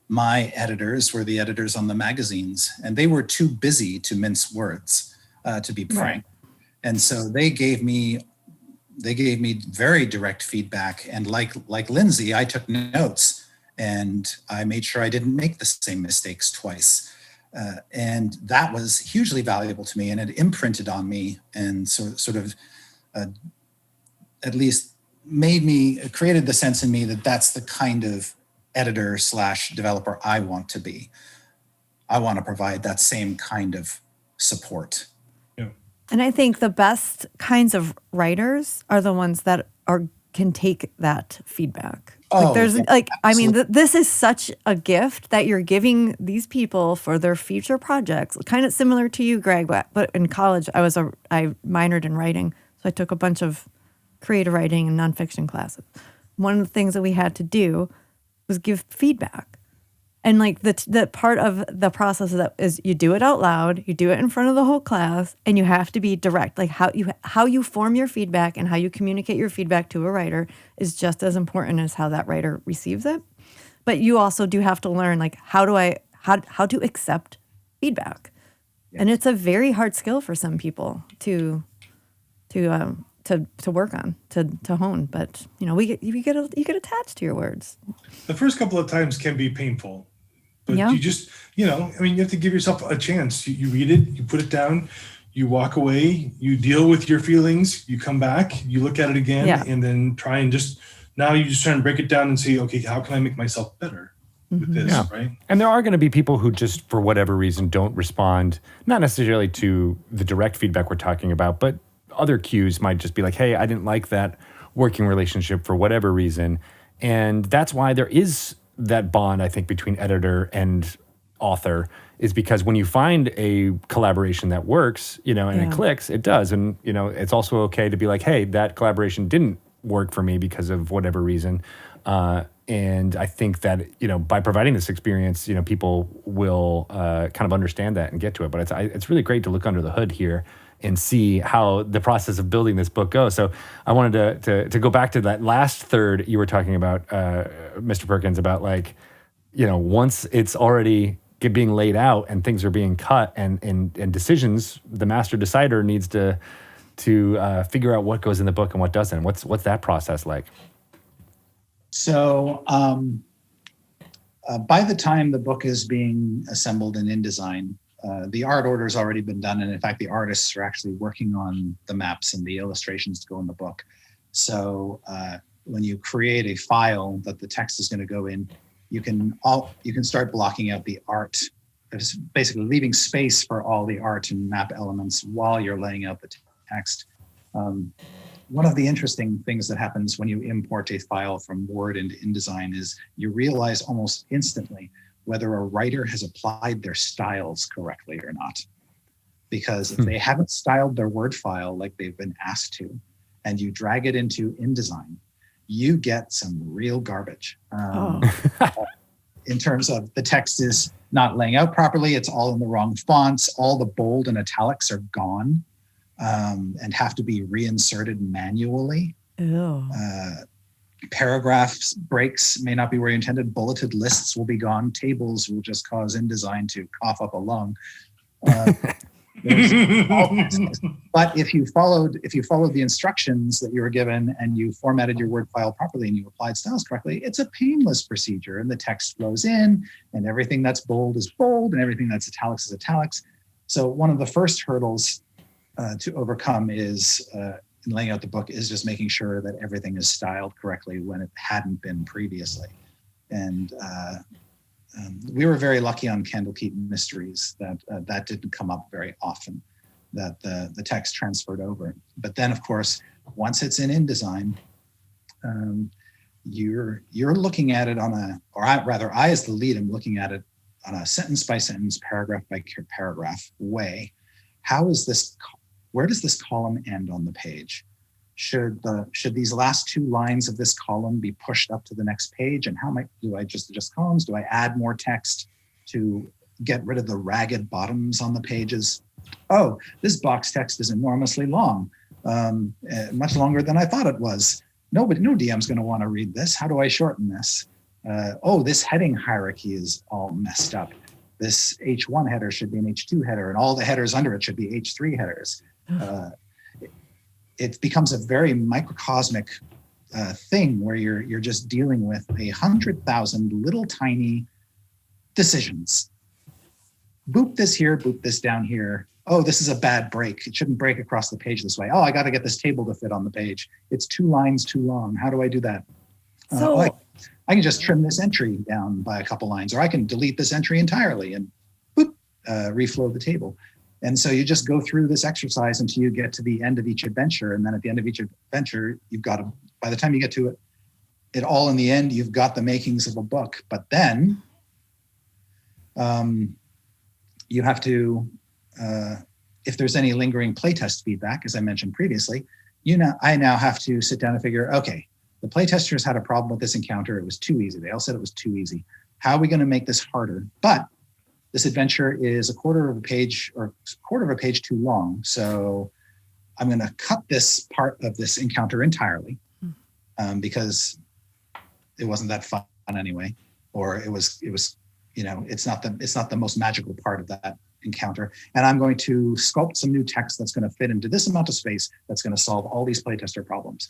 my editors were the editors on the magazines, and they were too busy to mince words. To be frank. And so they gave me very direct feedback. And like Lindsay, I took notes and I made sure I didn't make the same mistakes twice. And that was hugely valuable to me, and it imprinted on me and sort of at least created the sense in me that that's the kind of editor / developer I want to be. I want to provide that same kind of support. Yeah. And I think the best kinds of writers are the ones that can take that feedback. Oh, This is such a gift that you're giving these people for their future projects. Kind of similar to you, Greg, but in college I minored in writing, so I took a bunch of creative writing and nonfiction classes. One of the things that we had to do was give feedback. And like the part of the process of that is you do it out loud, you do it in front of the whole class, and you have to be direct. Like how you form your feedback and how you communicate your feedback to a writer is just as important as how that writer receives it. But you also do have to learn like how to accept feedback. Yeah. And it's a very hard skill for some people to work on, to hone. But you get attached to your words. The first couple of times can be painful. But yeah. You just, you have to give yourself a chance. You read it, you put it down, you walk away, you deal with your feelings, you come back, you look at it again, and then try and now you just try and break it down and say, okay, how can I make myself better with this, right? And there are going to be people who just, for whatever reason, don't respond, not necessarily to the direct feedback we're talking about, but other cues might just be like, hey, I didn't like that working relationship for whatever reason. And that's why there is that bond, I think, between editor and author, is because when you find a collaboration that works, and it clicks, it does. And, it's also okay to be like, hey, that collaboration didn't work for me because of whatever reason. And I think that, by providing this experience, people will kind of understand that and get to it. But it's really great to look under the hood here and see how the process of building this book goes. So I wanted to go back to that last third you were talking about, Mr. Perkins, about like, once it's already being laid out and things are being cut and decisions, the master decider needs to figure out what goes in the book and what doesn't. What's that process like? So by the time the book is being assembled in InDesign, the art order has already been done. And in fact, the artists are actually working on the maps and the illustrations to go in the book. So when you create a file that the text is going to go in, you can start blocking out the art. It's basically leaving space for all the art and map elements while you're laying out the text. One of the interesting things that happens when you import a file from Word into InDesign is you realize almost instantly whether a writer has applied their styles correctly or not. Because if they haven't styled their Word file like they've been asked to, and you drag it into InDesign, you get some real garbage. In terms of the text is not laying out properly, it's all in the wrong fonts, all the bold and italics are gone and have to be reinserted manually. Paragraphs breaks may not be where you intended. Bulleted lists will be gone. Tables will just cause InDesign to cough up a lung. But if you followed the instructions that you were given and you formatted your Word file properly and you applied styles correctly, it's a painless procedure, and the text flows in, and everything that's bold is bold, and everything that's italics is italics. So one of the first hurdles to overcome is in laying out the book is just making sure that everything is styled correctly when it hadn't been previously. And we were very lucky on Candlekeep Mysteries that that didn't come up very often, that the text transferred over. But then, of course, once it's in InDesign, you're looking at it I as the lead am looking at it on a sentence by sentence, paragraph by paragraph way. Where does this column end on the page? Should these last two lines of this column be pushed up to the next page? And do I just adjust columns? Do I add more text to get rid of the ragged bottoms on the pages? Oh, this box text is enormously long, much longer than I thought it was. No DM's going to want to read this. How do I shorten this? This heading hierarchy is all messed up. This H1 header should be an H2 header, and all the headers under it should be H3 headers. It becomes a very microcosmic thing where you're just dealing with 100,000 little tiny decisions. Boop this here, boop this down here. oh, this is a bad break. It shouldn't break across the page this way. Oh, I got to get this table to fit on the page. It's 2 lines too long. How do I do that? So I can just trim this entry down by a couple lines, or I can delete this entry entirely and boop, reflow the table. And so you just go through this exercise until you get to the end of each adventure. And then at the end of each adventure, you've got to, by the time you get to it all in the end, you've got the makings of a book. But then you have to, if there's any lingering playtest feedback, as I mentioned previously, I now have to sit down and figure, okay, the playtesters had a problem with this encounter. It was too easy. They all said it was too easy. How are we going to make this harder? But this adventure is a quarter of a page too long. So I'm going to cut this part of this encounter entirely because it wasn't that fun anyway, or it was, it's not the most magical part of that encounter. And I'm going to sculpt some new text that's going to fit into this amount of space that's going to solve all these playtester problems.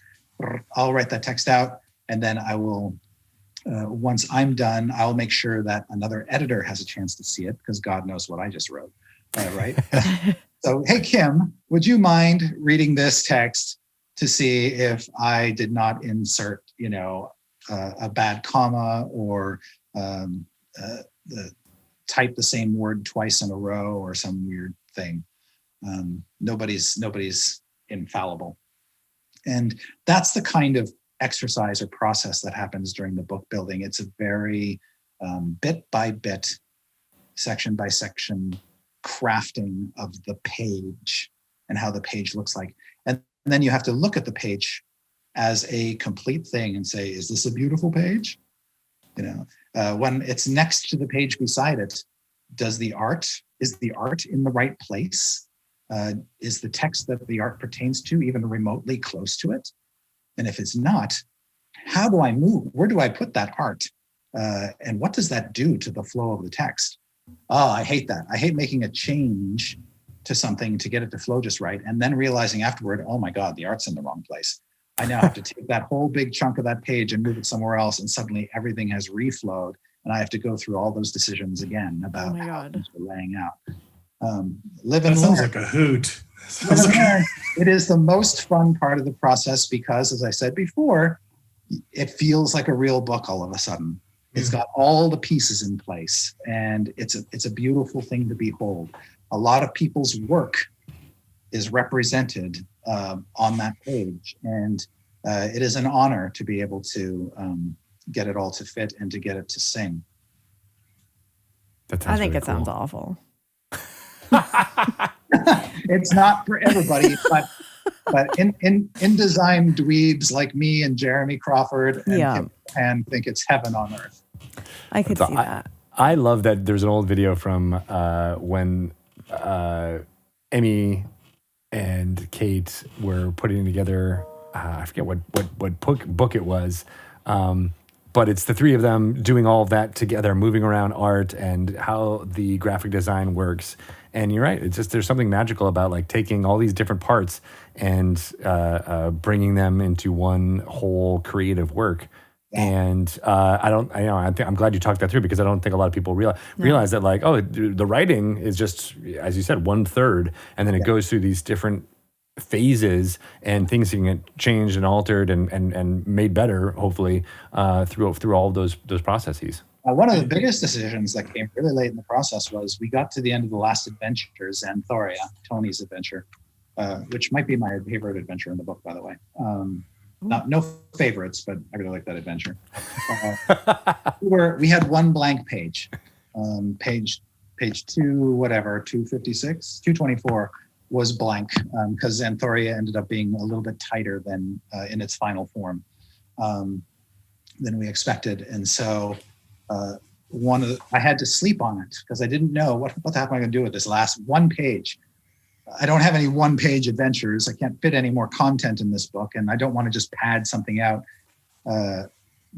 I'll write that text out, and then I will, once I'm done, I'll make sure that another editor has a chance to see it, because God knows what I just wrote, right? So, hey, Kim, would you mind reading this text to see if I did not insert, a bad comma or type the same word twice in a row or some weird thing. Nobody's infallible. And that's the kind of exercise or process that happens during the book building. It's a very bit by bit, section by section crafting of the page and how the page looks like. And then you have to look at the page as a complete thing and say, is this a beautiful page? When it's next to the page beside it, is the art in the right place? Is the text that the art pertains to even remotely close to it? And if it's not, how do I move? Where do I put that art? And what does that do to the flow of the text? Oh, I hate that. I hate making a change to something to get it to flow just right, and then realizing afterward, oh my God, the art's in the wrong place. I now have to take that whole big chunk of that page and move it somewhere else, and suddenly everything has reflowed, and I have to go through all those decisions again about how things are laying out. Live and that sounds learn. like a hoot. It is the most fun part of the process because, as I said before, it feels like a real book all of a sudden. It's got all the pieces in place, and it's a beautiful thing to behold. A lot of people's work is represented on that page, and it is an honor to be able to get it all to fit and to get it to sing. I think it sounds awful. It's not for everybody, but in design dweebs like me and Jeremy Crawford and Kim think it's heaven on earth. I could see that. I love that there's an old video from when Emmy and Kate were putting together, I forget what book it was, but it's the three of them doing all of that together, moving around art and how the graphic design works. And you're right, it's just there's something magical about like taking all these different parts and bringing them into one whole creative work. And I'm glad you talked that through, because I don't think a lot of people realize that, like, oh, the writing is just, as you said, 1/3, and then it goes through these different phases, and things can get changed and altered and made better, hopefully, through all of those processes. One of the biggest decisions that came really late in the process was we got to the end of the last adventure, Xanthoria, Tony's adventure, which might be my favorite adventure in the book, by the way. No favorites, but I really like that adventure. We had one blank page, page 224 was blank, because Xanthoria ended up being a little bit tighter than in its final form than we expected, and so I had to sleep on it because I didn't know what the heck am I going to do with this last one page. I don't have any one-page adventures. I can't fit any more content in this book, and I don't want to just pad something out,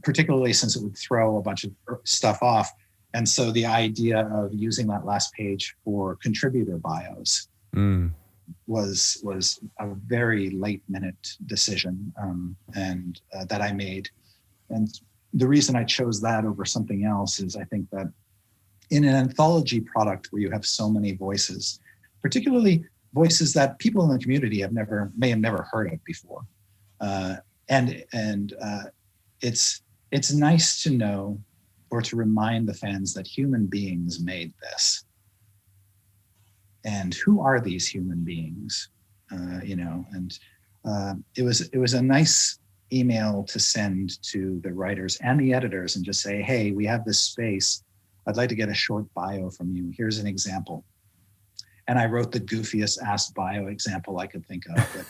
particularly since it would throw a bunch of stuff off. And so the idea of using that last page for contributor bios was a very late-minute decision, and that I made. And the reason I chose that over something else is I think that in an anthology product where you have so many voices, particularly voices that people in the community may have never heard of before. And it's nice to know, or to remind the fans, that human beings made this. And who are these human beings? It was a nice email to send to the writers and the editors and just say, hey, we have this space. I'd like to get a short bio from you. Here's an example. And I wrote the goofiest ass bio example I could think of, but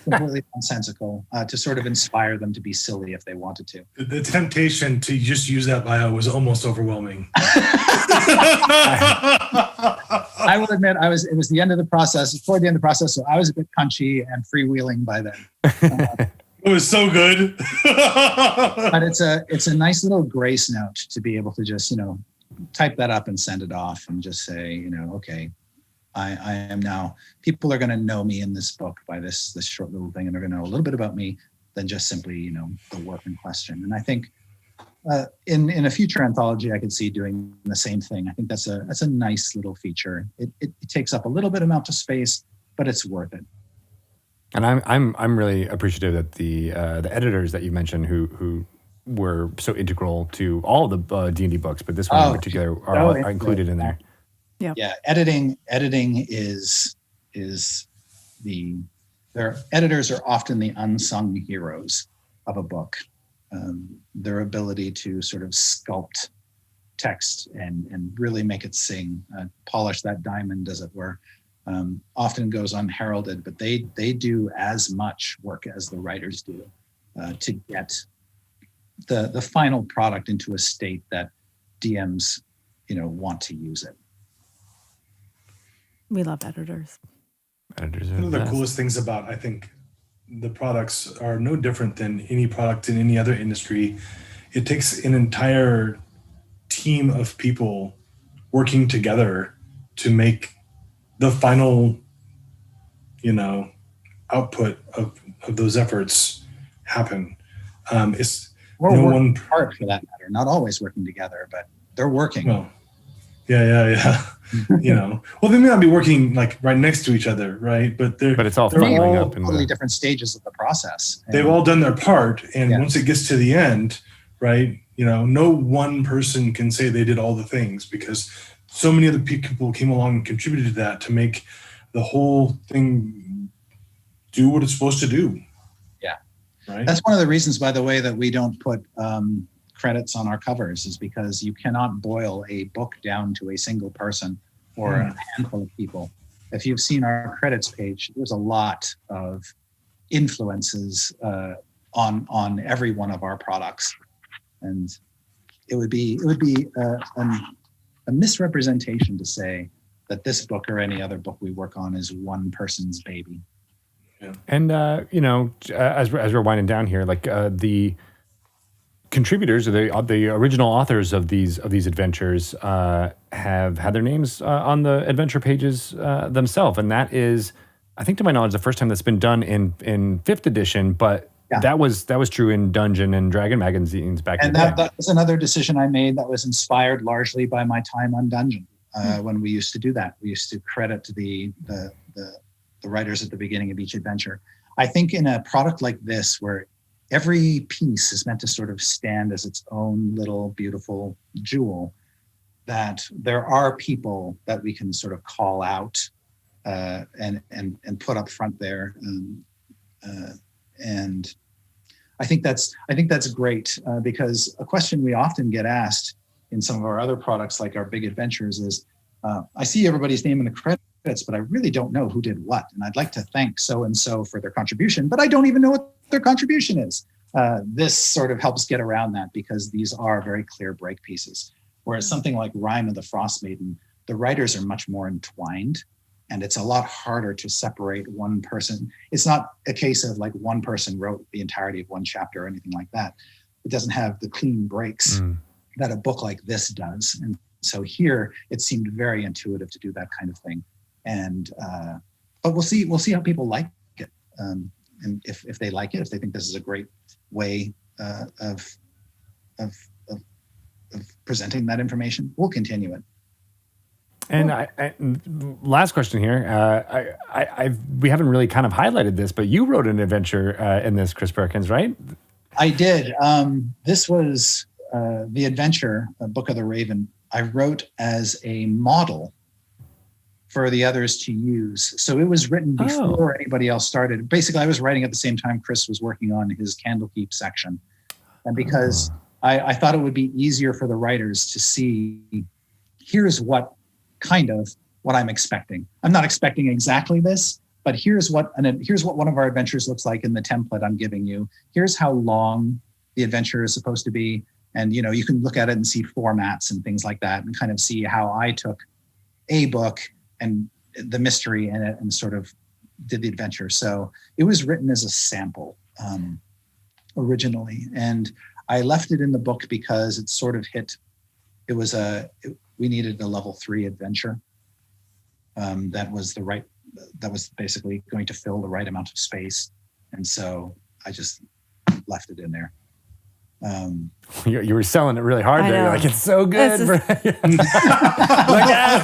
completely nonsensical, to sort of inspire them to be silly if they wanted to. The temptation to just use that bio was almost overwhelming. I will admit, it was the end of the process, toward the end of the process, so I was a bit punchy and freewheeling by then. It was so good. But it's a nice little grace note to be able to just, type that up and send it off and just say, okay, I am now, people are going to know me in this book by this short little thing, and they're going to know a little bit about me than just simply, the work in question. And I think in a future anthology, I could see doing the same thing. I think that's a nice little feature. It takes up a little bit amount of space, but it's worth it. And I'm really appreciative that the editors that you mentioned who were so integral to all the D&D books, but this one in particular are included in there. Yeah. Editing is their editors are often the unsung heroes of a book. Their ability to sort of sculpt text and really make it sing, polish that diamond, as it were, often goes unheralded, but they do as much work as the writers do to get the final product into a state that DMs, want to use it. We love editors. Editors are One of the coolest things about, I think, the products are no different than any product in any other industry. It takes an entire team of people working together to make the final, output of those efforts happen. It's Or no working one hard, for that matter. Not always working together, but they're working. Well, yeah. Well, they may not be working like right next to each other, right? But it's all they're funneling all up in totally different stages of the process. And they've all done their part, and Yeah. once it gets to the end, right? No one person can say they did all the things, because so many other people came along and contributed to that to make the whole thing do what it's supposed to do. Yeah. Right. That's one of the reasons, by the way, that we don't put credits on our covers, is because you cannot boil a book down to a single person or a handful of people. If you've seen our credits page, there's a lot of influences on every one of our products, and it would be a misrepresentation to say that this book or any other book we work on is one person's baby. Yeah. And as we're winding down here, like the contributors, or the original authors of these adventures, have had their names on the adventure pages themselves, and that is, I think, to my knowledge, the first time that's been done in 5th edition. But Yeah. that was true in Dungeon and Dragon magazines back in the day. That was another decision I made that was inspired largely by my time on Dungeon. When we used to do that, we used to credit the writers at the beginning of each adventure. I think in a product like this, where every piece is meant to sort of stand as its own little beautiful jewel, that there are people that we can sort of call out and put up front there. And I think that's great, because a question we often get asked in some of our other products, like our big adventures, is I see everybody's name in the credits, but I really don't know who did what. And I'd like to thank so-and-so for their contribution, but I don't even know what their contribution is. This sort of helps get around that, because these are very clear break pieces. Whereas something like Rime of the Frost Maiden, the writers are much more entwined, and it's a lot harder to separate one person. It's not a case of like one person wrote the entirety of one chapter or anything like that. It doesn't have the clean breaks that a book like this does. And so here it seemed very intuitive to do that kind of thing. And but we'll see how people like it. And if they like it, if they think this is a great way of presenting that information, we'll continue it. And last question here. We haven't really kind of highlighted this, but you wrote an adventure in this, Chris Perkins, right? I did. This was the adventure, Book of the Raven. I wrote as a model for the others to use. So it was written before anybody else started. Basically, I was writing at the same time Chris was working on his Candlekeep section. And because I thought it would be easier for the writers to see, here's what I'm expecting. I'm not expecting exactly this, but here's what one of our adventures looks like in the template I'm giving you. Here's how long the adventure is supposed to be. And, you can look at it and see formats and things like that and kind of see how I took a book and the mystery in it and sort of did the adventure. So it was written as a sample originally. And I left it in the book because it sort of we needed a level 3 adventure that was basically going to fill the right amount of space. And so I just left it in there. You were selling it really hard there. You're like, it's so good.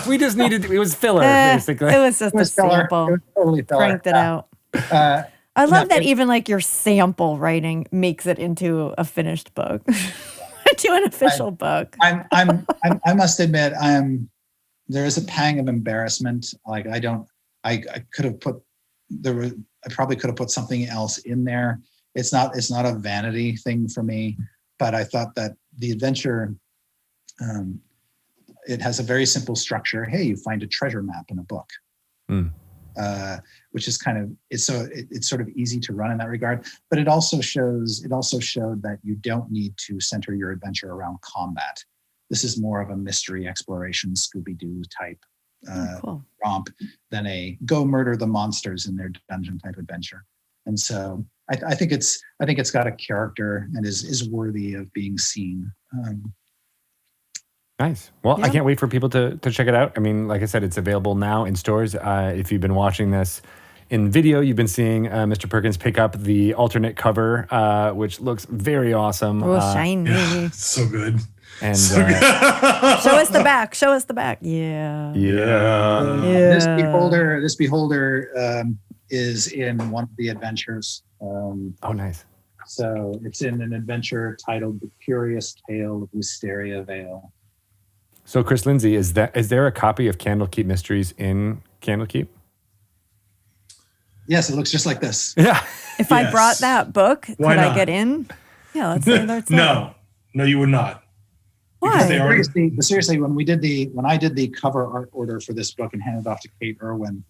We just needed, it was filler, basically. It was just a sample. It was totally filler. Cranked it out. I love that even like your sample writing makes it into a finished book, to an official book. I must admit, there is a pang of embarrassment. Like I probably could have put something else in there. It's not a vanity thing for me, but I thought that the adventure, it has a very simple structure. Hey, you find a treasure map in a book, which is it's sort of easy to run in that regard. But it also showed that you don't need to center your adventure around combat. This is more of a mystery exploration, Scooby-Doo type romp than a go murder the monsters in their dungeon type adventure. And so I think it's got a character and is worthy of being seen. Nice. Well, yeah. I can't wait for people to check it out. I mean, like I said, it's available now in stores. If you've been watching this in video, you've been seeing Mr. Perkins pick up the alternate cover, which looks very awesome. Oh, shiny. Yeah, so good. And so good. Show us the back. Show us the back. Yeah. This beholder is in one of the adventures. Nice. So it's in an adventure titled The Curious Tale of Wisteria Vale. So Chris, Lindsay, is there a copy of Candlekeep Mysteries in Candlekeep? Yes, it looks just like this. Yeah. If I brought that book, could I get in? Yeah, let's say No, you would not. Why? Seriously, when I did the cover art order for this book and handed it off to Kate Irwin,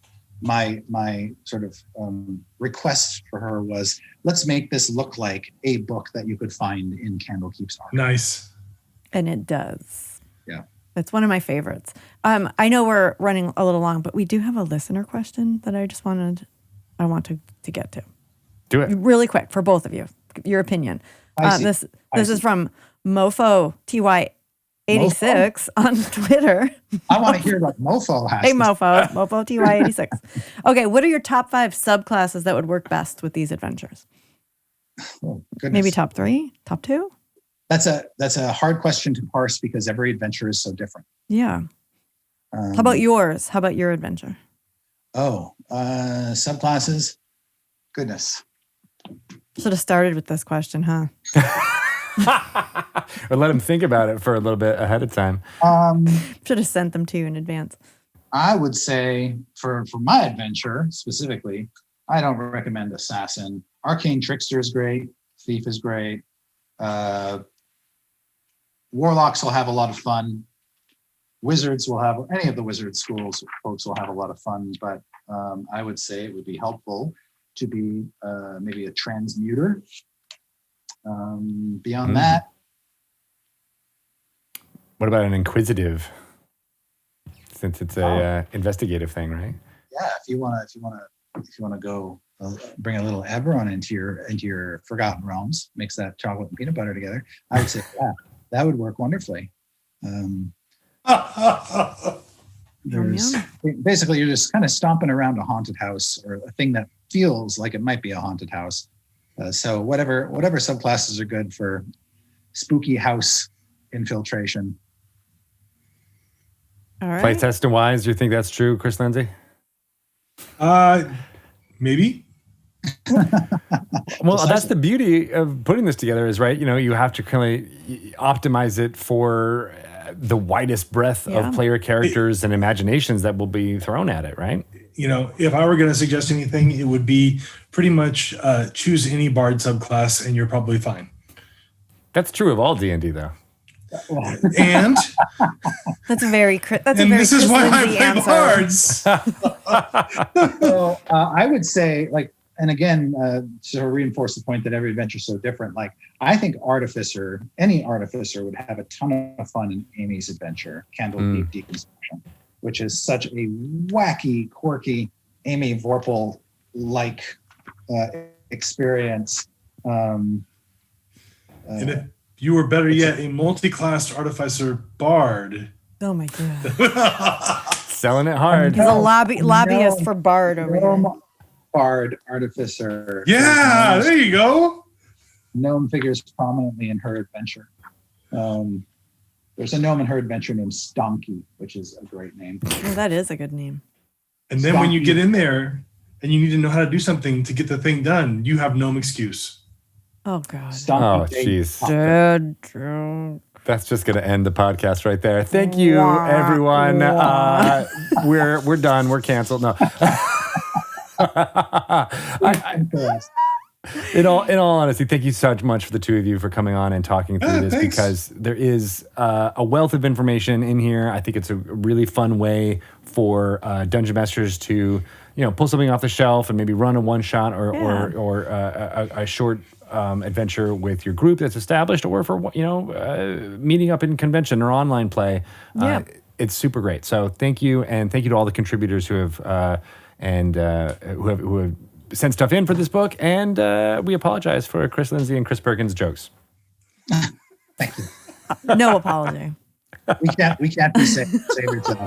my sort of request for her was, let's make this look like a book that you could find in Candlekeep's art. Nice. And it does. Yeah. It's one of my favorites. I know we're running a little long, but we do have a listener question that I want to get to. Do it. Really quick for both of you. Your opinion. This is from Mofo TY86 on Twitter. I want to hear what Mofo has. Hey Mofo TY86. Okay, what are your top 5 subclasses that would work best with these adventures? Oh, goodness. Maybe top 3, top 2? That's a hard question to parse because every adventure is so different. Yeah. How about yours? How about your adventure? Subclasses. Goodness. Should have started with this question, huh? Or let him think about it for a little bit ahead of time. Should have sent them to you in advance. I would say for my adventure specifically, I don't recommend Assassin. Arcane Trickster is great. Thief is great. Warlocks will have a lot of fun. Wizards will have, any of the wizard schools folks will have a lot of fun, but I would say it would be helpful to be maybe a transmuter. Beyond that. What about an inquisitive? Since it's a investigative thing, right? Yeah, if you want to go bring a little Eberron into your Forgotten Realms, mix that chocolate and peanut butter together, I would say that would work wonderfully. Basically you're just kind of stomping around a haunted house or a thing that feels like it might be a haunted house. So whatever subclasses are good for spooky house infiltration. All right. Playtesting wise, do you think that's true, Chris Lindsay? Maybe. Well, that's the beauty of putting this together is, right, you have to kind of optimize it for the widest breadth of player characters and imaginations that will be thrown at it, right? If I were going to suggest anything, it would be pretty much choose any bard subclass and you're probably fine. That's true of all D&D, though. And That's a very this is why I play answer. bards. So I would say, and again, to reinforce the point that every adventure is so different, I think any artificer would have a ton of fun in Amy's adventure, Candlekeep Deconstruction, which is such a wacky, quirky, Amy Vorpal-like experience. And if you were better yet, a multi-classed artificer bard. Oh my god. Selling it hard. He's a lobbyist for Bard over here. Bard artificer. Yeah, there you go. Gnome figures prominently in her adventure. There's a gnome in her adventure named Stonky, which is a great name. Well, that is a good name. And then when you get in there and you need to know how to do something to get the thing done, you have no excuse. Oh god. Oh, jeez. Dead joke. That's just going to end the podcast right there. Thank you, everyone. We're done. We're canceled. No. In all honesty, thank you so much for the two of you for coming on and talking through this, because there is a wealth of information in here. I think it's a really fun way for dungeon masters to pull something off the shelf and maybe run a one shot or a short adventure with your group that's established, or for meeting up in convention or online play. It's super great. So thank you, and thank you to all the contributors who have who have sent stuff in for this book, and we apologize for Chris Lindsay and Chris Perkins' jokes. Thank you. No apology. We can't be safe. Save yourself.